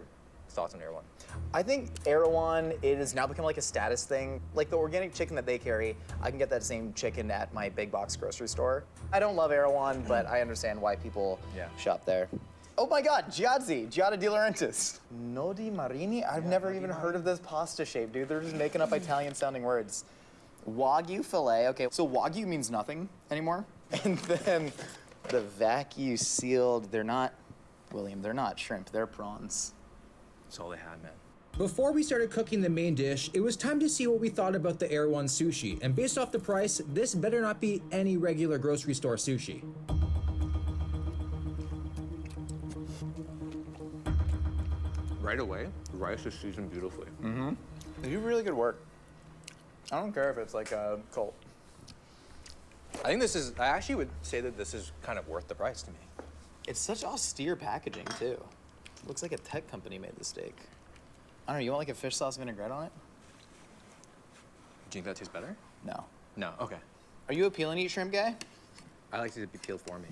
thoughts on Air One? I think Air One, it has now become like a status thing. Like the organic chicken that they carry, I can get that same chicken at my big box grocery store. I don't love Air One, but I understand why people shop there. Oh my God, Giada di Laurentiis. Nodi Marini? I've never even heard of this pasta shape, dude. They're just making up Italian sounding words. Wagyu filet, okay, so Wagyu means nothing anymore. And then the vacuum sealed, they're not, William, they're not shrimp, they're prawns. That's all they had, man. Before we started cooking the main dish, it was time to see what we thought about the Air One sushi. And based off the price, this better not be any regular grocery store sushi. Right away, the rice is seasoned beautifully. Mm-hmm. They do really good work. I don't care if it's like a cult. I think this is, I actually would say that this is kind of worth the price to me. It's such austere packaging, too. Looks like a tech company made the steak. I don't know, you want like a fish sauce vinaigrette on it? Do you think that tastes better? No. No, okay. Are you a peel and eat shrimp guy? I like to be peeled for me.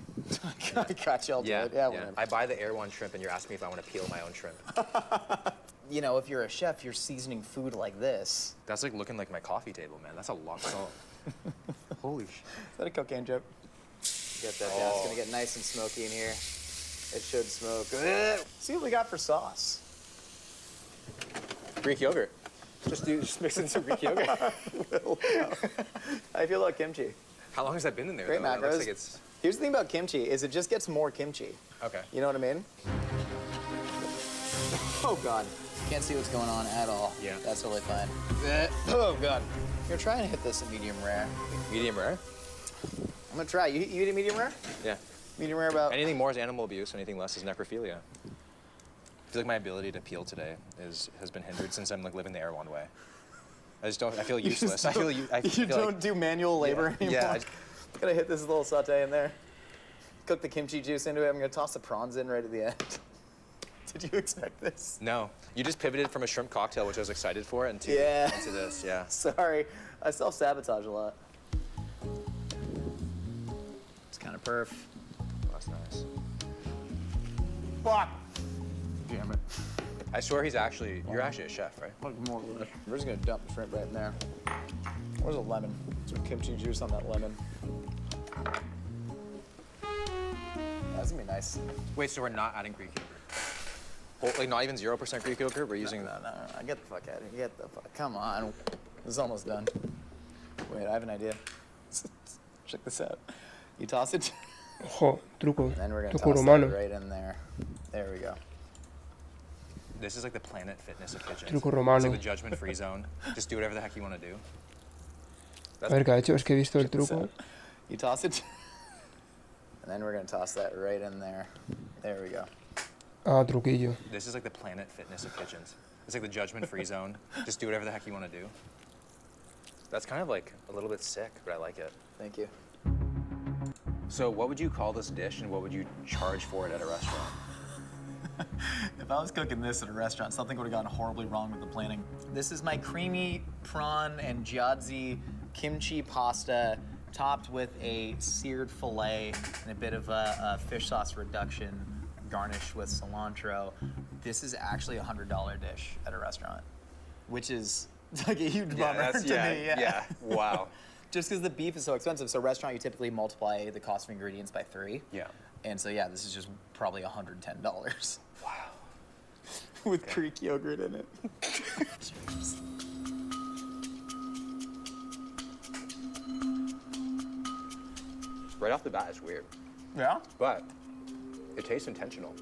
I got you all Yeah, to it. Yeah, yeah. whatever. I buy the Air One shrimp and you're asking me if I want to peel my own shrimp. You know, if you're a chef, you're seasoning food like this. That's like looking like my coffee table, man. That's a lot of salt. Holy shit. Is that a cocaine joke? Get that down. It's gonna get nice and smoky in here. It should smoke. See what we got for sauce. Greek yogurt. Just mix in some Greek yogurt. How do you feel about kimchi? How long has that been in there? Great though? It macros. looks like it's... Here's the thing about kimchi, is it just gets more kimchi. Okay. You know what I mean? Oh, God. Can't see what's going on at all. Yeah. That's totally fine. Oh, God. You're trying to hit this at medium rare. Medium rare? I'm gonna try. You eat it medium rare? Yeah. Medium rare about... Anything more is animal abuse, anything less is necrophilia. I feel like my ability to peel today has been hindered since I'm like living the Air One way. I feel useless. You don't do manual labor anymore? Yeah. Gotta hit this little saute in there. Cook the kimchi juice into it. I'm gonna toss the prawns in right at the end. Did you expect this? No. You just pivoted from a shrimp cocktail, which I was excited for, into this, yeah. Sorry. I self-sabotage a lot. It's kind of perf. That's nice. Fuck! Damn it. I swear you're actually a chef, right? We're just gonna dump the shrimp right in there. Where's a lemon? Some kimchi juice on that lemon. That's gonna be nice. Wait, so we're not adding Greek yogurt? Well, like not even 0% Greek yogurt? We're using... No. Get the fuck out of here. Get the fuck... Come on. This is almost done. Wait, I have an idea. Check this out. You toss it. Ojo, truco. And then we're gonna Truco toss romano. that right in there. There we go. This is like the Planet Fitness of kitchens. Truco romano. It's like the judgment-free zone. Just do whatever the heck you want to do. A ver, ¿qué ha hecho? Es que he visto el truco. You toss it. And then we're gonna toss that right in there. There we go. Ah, truquillo. This is like the Planet Fitness of kitchens. It's like the judgment-free zone. Just do whatever the heck you want to do. That's kind of like a little bit sick, but I like it. Thank you. So what would you call this dish and what would you charge for it at a restaurant? If I was cooking this at a restaurant, something would have gone horribly wrong with the planning. This is my creamy prawn and gyadzi kimchi pasta topped with a seared filet and a bit of a fish sauce reduction garnished with cilantro. This is actually a $100 dish at a restaurant, which is like a huge bummer to me. Yeah, wow. Just because the beef is so expensive. So restaurant, you typically multiply the cost of ingredients by 3. Yeah. And so, yeah, this is just probably $110. Wow. With Greek yogurt in it. Right off the bat, it's weird. Yeah? But it tastes intentional.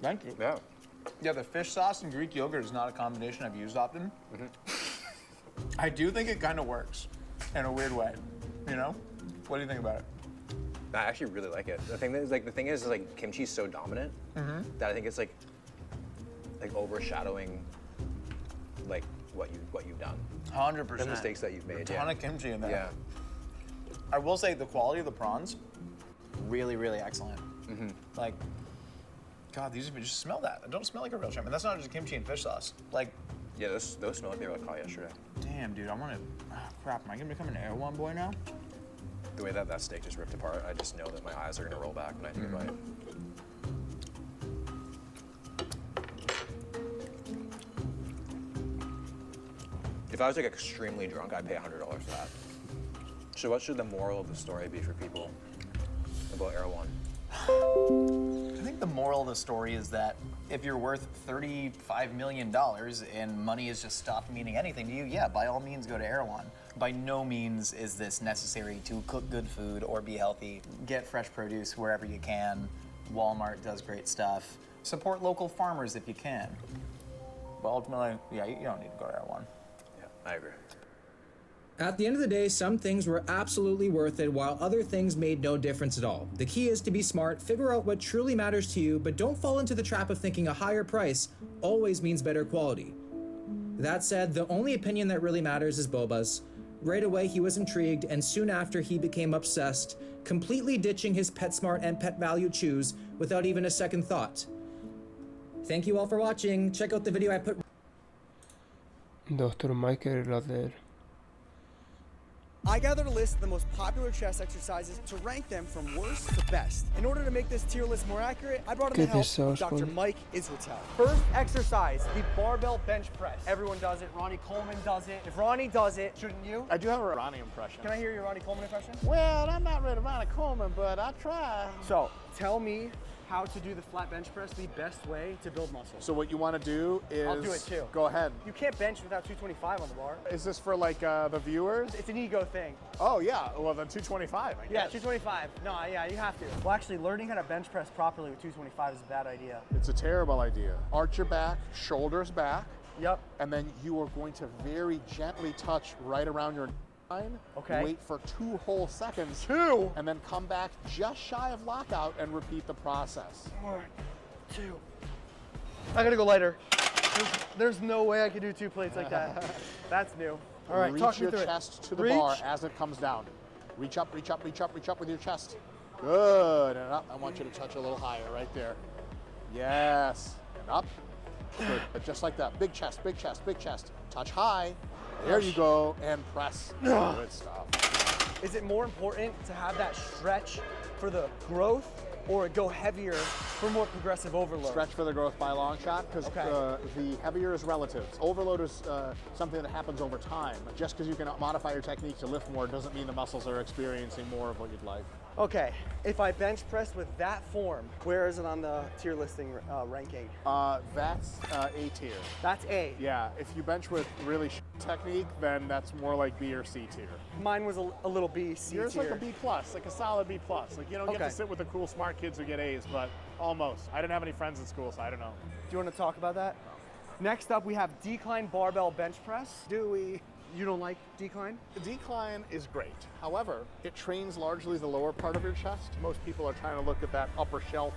Thank you. Yeah. Yeah, the fish sauce and Greek yogurt is not a combination I've used often. I do think it kind of works in a weird way. You know? What do you think about it? I actually really like it. The thing is kimchi is so dominant that I think it's like overshadowing like what you've done. 100%. The mistakes that you've made. A ton of kimchi in there. Yeah. I will say the quality of the prawns, really, really excellent. Like, God, these just smell that. It don't smell like a real shrimp. And that's not just kimchi and fish sauce. Like, yeah, those smell like they were like caught yesterday. Damn, dude, I want to. Oh, crap, am I gonna become an Air One boy now? The way that steak just ripped apart, I just know that my eyes are gonna roll back when I take a bite. If I was like extremely drunk, I'd pay $100 for that. So what should the moral of the story be for people about Air One? I think the moral of the story is that if you're worth $35 million and money has just stopped meaning anything to you, yeah, by all means go to Air One. By no means is this necessary to cook good food or be healthy. Get fresh produce wherever you can. Walmart does great stuff. Support local farmers if you can. But ultimately, yeah, you don't need to go to Air One. Yeah, I agree. At the end of the day, some things were absolutely worth it, while other things made no difference at all. The key is to be smart, figure out what truly matters to you, but don't fall into the trap of thinking a higher price always means better quality. That said, the only opinion that really matters is Boba's. Right away, he was intrigued, and soon after, he became obsessed, completely ditching his PetSmart and Pet Value chews without even a second thought. Thank you all for watching. Check out the video I put. Dr. Michael Ladler. I gathered a list of the most popular chest exercises to rank them from worst to best. In order to make this tier list more accurate, I brought in the help of Dr. Mike Israetel. First exercise, the barbell bench press. Everyone does it. Ronnie Coleman does it. If Ronnie does it, shouldn't you? I do have a Ronnie impression. Can I hear your Ronnie Coleman impression? Well, I'm not really Ronnie Coleman, but I try. So, tell me how to do the flat bench press the best way to build muscle. So what you want to do is... I'll do it too. Go ahead. You can't bench without 225 on the bar. Is this for like the viewers? It's an ego thing. Oh yeah, well then 225, I guess. Yeah, 225. No, yeah, you have to. Well, actually, learning how to bench press properly with 225 is a bad idea. It's a terrible idea. Arch your back, shoulders back. Yep. And then you are going to very gently touch right around your line. Okay. Wait for 2 whole seconds. 2! And then come back just shy of lockout and repeat the process. 1, 2. I gotta go lighter. There's no way I could do 2 plates like that. That's new. All right, talk me through it. Reach your chest to the bar as it comes down. Reach up, reach up, reach up, reach up with your chest. Good, and up. I want you to touch a little higher right there. Yes, and up. Good, just like that. Big chest, big chest, big chest. Touch high. There you go, and press. Good stuff. Is it more important to have that stretch for the growth or go heavier for more progressive overload? Stretch for the growth by a long shot, because the heavier is relative. Overload is something that happens over time. Just because you can modify your technique to lift more doesn't mean the muscles are experiencing more of what you'd like. Okay, if I bench press with that form, where is it on the tier listing ranking? That's A tier. That's A? Yeah, if you bench with really technique, then that's more like B or C tier. Mine was a little B, C Yours tier. like a B plus, like a solid B plus. Like you don't get to sit with the cool smart kids who get A's, but almost. I didn't have any friends in school, so I don't know. Do you want to talk about that? Next up, we have decline barbell bench press. Do we? You don't like decline? The decline is great. However, it trains largely the lower part of your chest. Most people are trying to look at that upper shelf,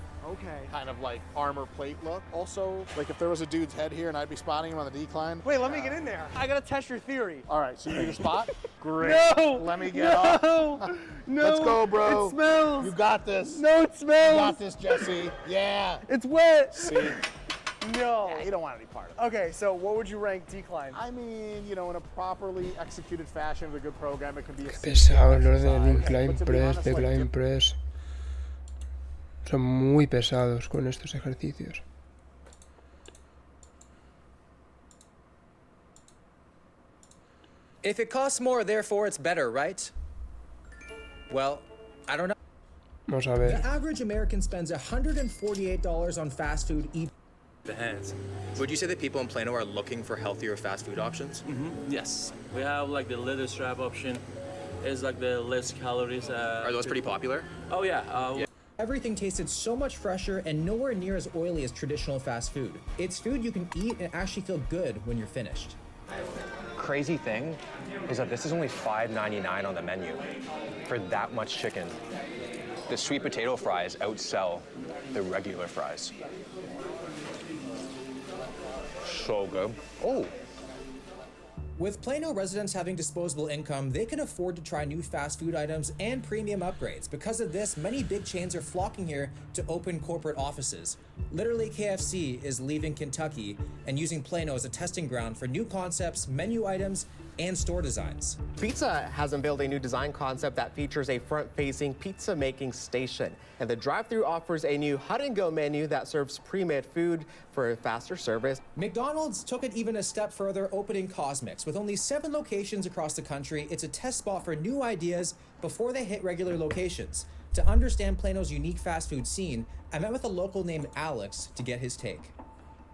kind of like armor plate look. Also, like if there was a dude's head here and I'd be spotting him on the decline. Wait, let me get in there. I gotta test your theory. All right, so you need a spot? Great. No! Let me get off. No! Let's go, bro. It smells. You got this. No, it smells. You got this, Jesse. Yeah. It's wet. See? No. Yeah, you don't want any part of it. Okay, so what would you rank decline? I mean, you know, in a properly executed fashion with a good program, it could be a Pesados los del incline press, decline press. Son muy pesados con estos ejercicios. If it costs more, therefore it's better, right? Well, I don't know. Vamos a ver. The average American spends $148 on fast food each. The hands. Would you say that people in Plano are looking for healthier fast food options? Yes. We have like the leather strap option. It's like the less calories. Are those pretty popular? Oh yeah. Everything tasted so much fresher and nowhere near as oily as traditional fast food. It's food you can eat and actually feel good when you're finished. Crazy thing is that this is only $5.99 on the menu for that much chicken. The sweet potato fries outsell the regular fries. So good. Oh. With Plano residents having disposable income, they can afford to try new fast food items and premium upgrades. Because of this, many big chains are flocking here to open corporate offices. Literally, KFC is leaving Kentucky and using Plano as a testing ground for new concepts, menu items, and store designs. Pizza has unveiled a new design concept that features a front-facing pizza-making station. And the drive-thru offers a new hut-and-go menu that serves pre-made food for faster service. McDonald's took it even a step further, opening Cosmix. With only 7 locations across the country, it's a test spot for new ideas before they hit regular locations. To understand Plano's unique fast food scene, I met with a local named Alex to get his take.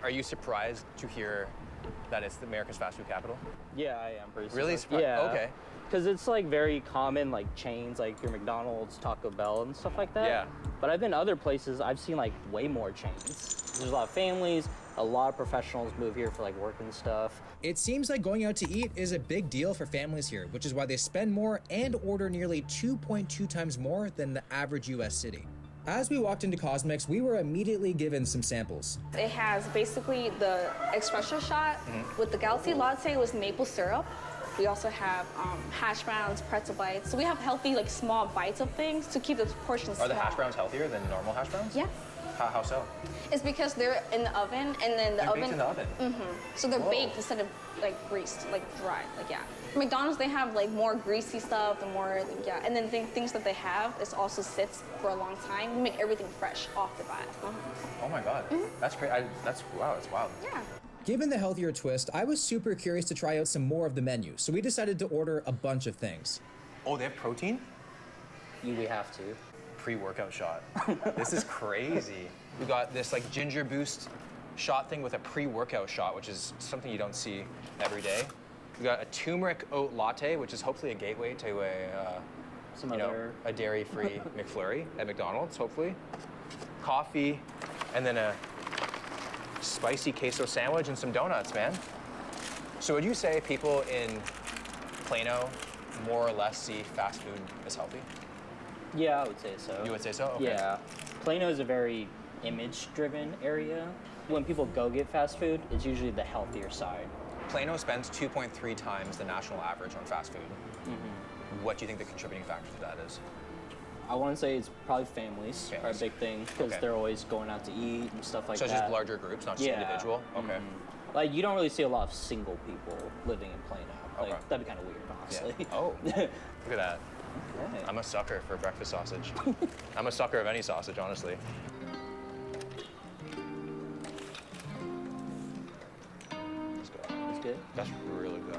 Are you surprised to hear that it's America's fast food capital? Yeah, I am pretty Really surprised. Yeah. Okay. Because it's like very common, like chains, like your McDonald's, Taco Bell, and stuff like that. Yeah. But I've been to other places, I've seen like way more chains. There's a lot of families, a lot of professionals move here for like work and stuff. It seems like going out to eat is a big deal for families here, which is why they spend more and order nearly 2.2 times more than the average US city. As we walked into Cosmix, we were immediately given some samples. It has basically the espresso shot with the Galaxy Latte with maple syrup. We also have hash browns, pretzel bites. So we have healthy, like small bites of things to keep the portions small. Are the hash browns healthier than normal hash browns? Yeah. How so? It's because they're in the oven, and then the oven. Baked in the oven. So they're Whoa. baked instead of like greased, like dry, like yeah. McDonald's, they have like more greasy stuff, and more like, yeah. And then things that they have, it also sits for a long time. We make everything fresh off the bat. Oh my God, that's great. That's wild. Yeah. Given the healthier twist, I was super curious to try out some more of the menu, so we decided to order a bunch of things. Oh, they have protein? We have to. Pre-workout shot. This is crazy. We got this like ginger boost shot thing with a pre-workout shot, which is something you don't see every day. We got a turmeric oat latte, which is hopefully a gateway to a dairy-free McFlurry at McDonald's, hopefully. Coffee, and then a spicy queso sandwich and some donuts, man. So would you say people in Plano more or less see fast food as healthy? Yeah, I would say so. You would say so? Okay. Yeah. Plano is a very image-driven area. When people go get fast food, it's usually the healthier side. Plano spends 2.3 times the national average on fast food. What do you think the contributing factor to that is? I want to say it's probably families are a big thing because they're always going out to eat and stuff like that. So it's just larger groups, not just individual? Okay. Like, you don't really see a lot of single people living in Plano. Like, that'd be kind of weird, honestly. Yeah. Oh, look at that. Okay. I'm a sucker for breakfast sausage. I'm a sucker of any sausage, honestly. That's good. That's good? That's really good.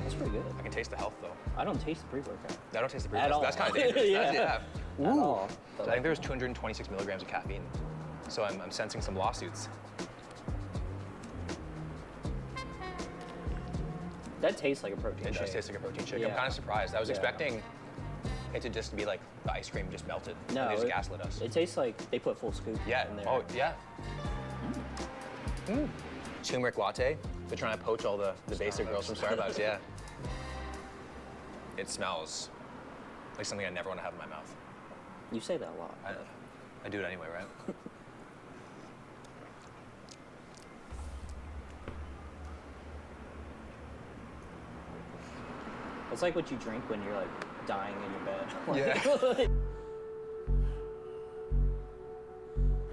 That's pretty good. I can taste the health, though. I don't taste the pre-workout. I don't taste the At pre-workout. all. That's kind of dangerous. Yeah. Ooh. So I think there's 226 milligrams of caffeine. So I'm sensing some lawsuits. That tastes like a protein shake. It does taste like a protein shake. Yeah. I'm kind of surprised. I was expecting it to just be like the ice cream just melted. No, and they just gaslit us. It tastes like they put full scoop in there. Oh, yeah. Turmeric latte. They're trying to poach all the basic girls from Starbucks, yeah. It smells like something I never want to have in my mouth. You say that a lot. I do it anyway, right? It's like what you drink when you're like dying in your bed. Yeah.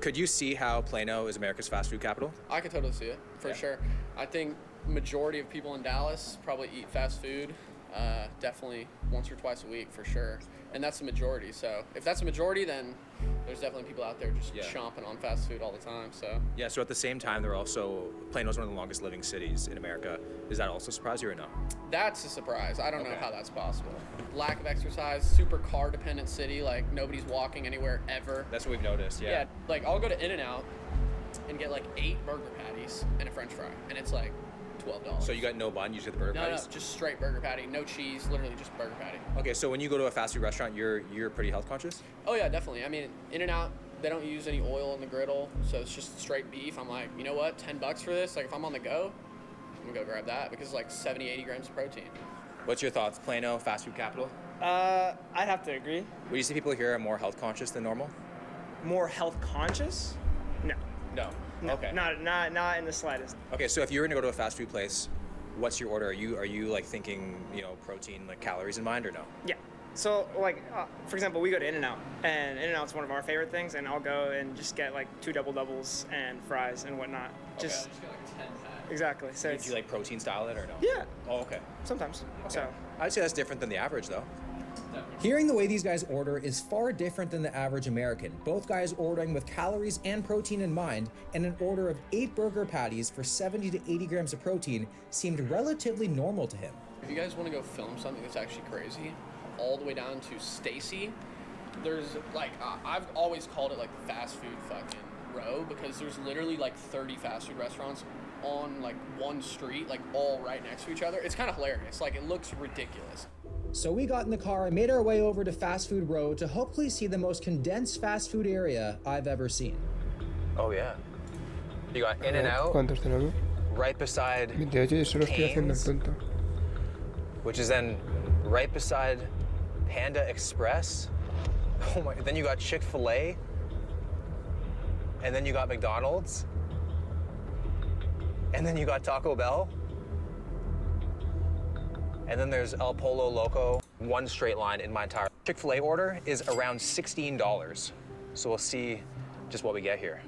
Could you see how Plano is America's fast food capital? I could totally see it, for sure. I think majority of people in Dallas probably eat fast food, definitely once or twice a week, for sure. And that's the majority, so if that's a majority, then there's definitely people out there just chomping on fast food all the time, so. Yeah, so at the same time, Plano's one of the longest living cities in America. Does that also surprise you or no? That's a surprise. I don't know how that's possible. Lack of exercise, super car dependent city, like nobody's walking anywhere ever. That's what we've noticed, yeah. Yeah, like I'll go to In-N-Out and get like 8 burger patties and a french fry, and it's like $12. So you got no bun, you just get the burger patties? No, just straight burger patty, no cheese, literally just burger patty. Okay, so when you go to a fast food restaurant, you're pretty health conscious? Oh yeah, definitely. I mean, In-N-Out, they don't use any oil in the griddle, so it's just straight beef. I'm like, you know what, $10 for this? Like if I'm on the go, I'm gonna go grab that because it's like 70, 80 grams of protein. What's your thoughts? Plano, fast food capital? I'd have to agree. Would you say people here are more health conscious than normal? More health conscious? No. No. Okay. Not in the slightest. Okay, so if you were gonna go to a fast food place, what's your order? Are you like thinking, protein, like calories in mind or no? Yeah. So like, for example, we go to In-N-Out, and In-N-Out's one of our favorite things, and I'll go and just get like 2 double doubles and fries and whatnot. Just get like 10 packs. Exactly. So do you like protein style it or no? Yeah. Oh, okay. Sometimes. Okay. So I'd say that's different than the average though. Hearing the way these guys order is far different than the average American. Both guys ordering with calories and protein in mind, and an order of 8 burger patties for 70 to 80 grams of protein seemed relatively normal to him. If you guys want to go film something that's actually crazy, all the way down to Stacy, there's like, I've always called it like the fast food fucking row because there's literally like 30 fast food restaurants on like one street, like all right next to each other. It's kind of hilarious. Like it looks ridiculous. So we got in the car and made our way over to Fast Food Row to hopefully see the most condensed fast food area I've ever seen. Oh yeah. You got In-N-Out. ¿Cuántos tenemos? Right beside 28 y solo estoy haciendo el tonto. Which is then right beside Panda Express. Oh my, then you got Chick-fil-A. And then you got McDonald's. And then you got Taco Bell. And then there's El Pollo Loco. One straight line in my entire Chick-fil-A order is around $16. So we'll see just what we get here.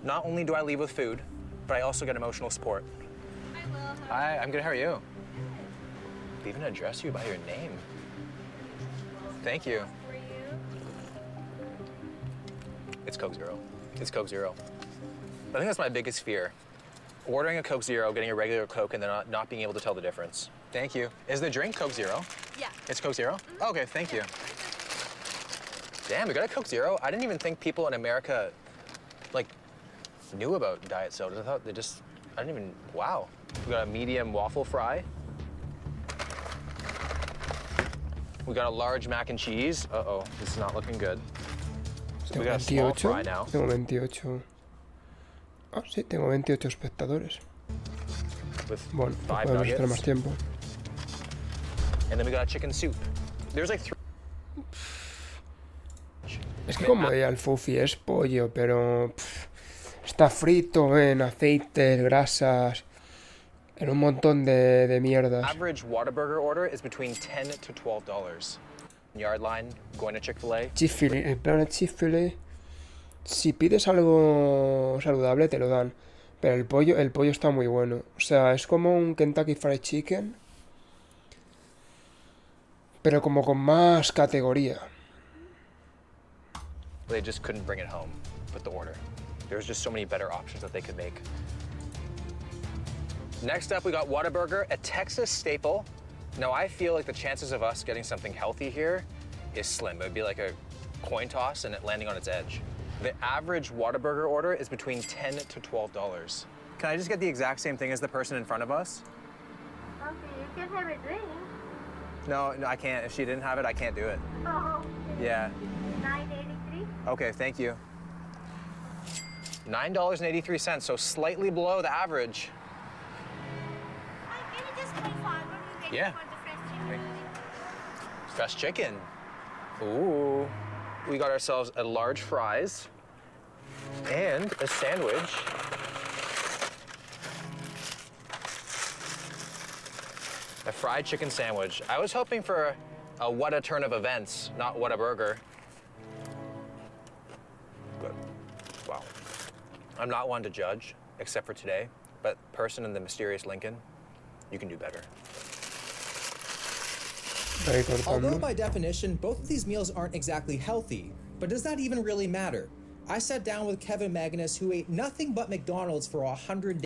Not only do I leave with food, but I also get emotional support. Hi, I'm good, how are you? They even address you by your name. Thank you. It's Coke Zero. It's Coke Zero. I think that's my biggest fear. Ordering a Coke Zero, getting a regular Coke, and then not being able to tell the difference. Thank you. Is the drink Coke Zero? Yeah. It's Coke Zero? Oh, okay, thank you. Damn, we got a Coke Zero. I didn't even think people in America, like, knew about diet sodas. I thought they just, I didn't even, wow. We got a medium waffle fry. We got a large mac and cheese. Uh-oh, this is not looking good. So we got a small fry now. Tengo 28. Ah, sí, tengo 28 espectadores. Bueno, podemos estar más tiempo. And then we got chicken soup. There's like 3. Es que como diría el fufi, es pollo, pero está frito en aceites, grasas, en un montón de mierdas. Average Whataburger order is between $10 to $12. Yardline, going to Chick-fil-A. Chick-fil-A, en plan Chick-fil-A, si pides algo saludable te lo dan, pero el pollo está muy bueno. O sea, es como un Kentucky Fried Chicken, pero como con más categoría. They just couldn't bring it home with the order. There's just so many better options that they could make. Next up, we got Whataburger, a Texas staple. Now, I feel like the chances of us getting something healthy here is slim. It would be like a coin toss and it landing on its edge. The average Whataburger order is between $10 to $12. Can I just get the exact same thing as the person in front of us? Okay, you can have a drink. No, I can't. If she didn't have it, I can't do it. Oh, okay. Yeah. $9.83. Okay, thank you. $9.83, so slightly below the average. Can you just move forward? We're Yeah. waiting for the Fresh fresh chicken. chicken. Ooh. We got ourselves a large fries and a sandwich. A fried chicken sandwich. I was hoping for a what a turn of events, not what a burger. But, wow. I'm not one to judge, except for today, but person in the mysterious Lincoln, you can do better. Although by definition, both of these meals aren't exactly healthy, but does that even really matter? I sat down with Kevin Magnus, who ate nothing but McDonald's for 100 days.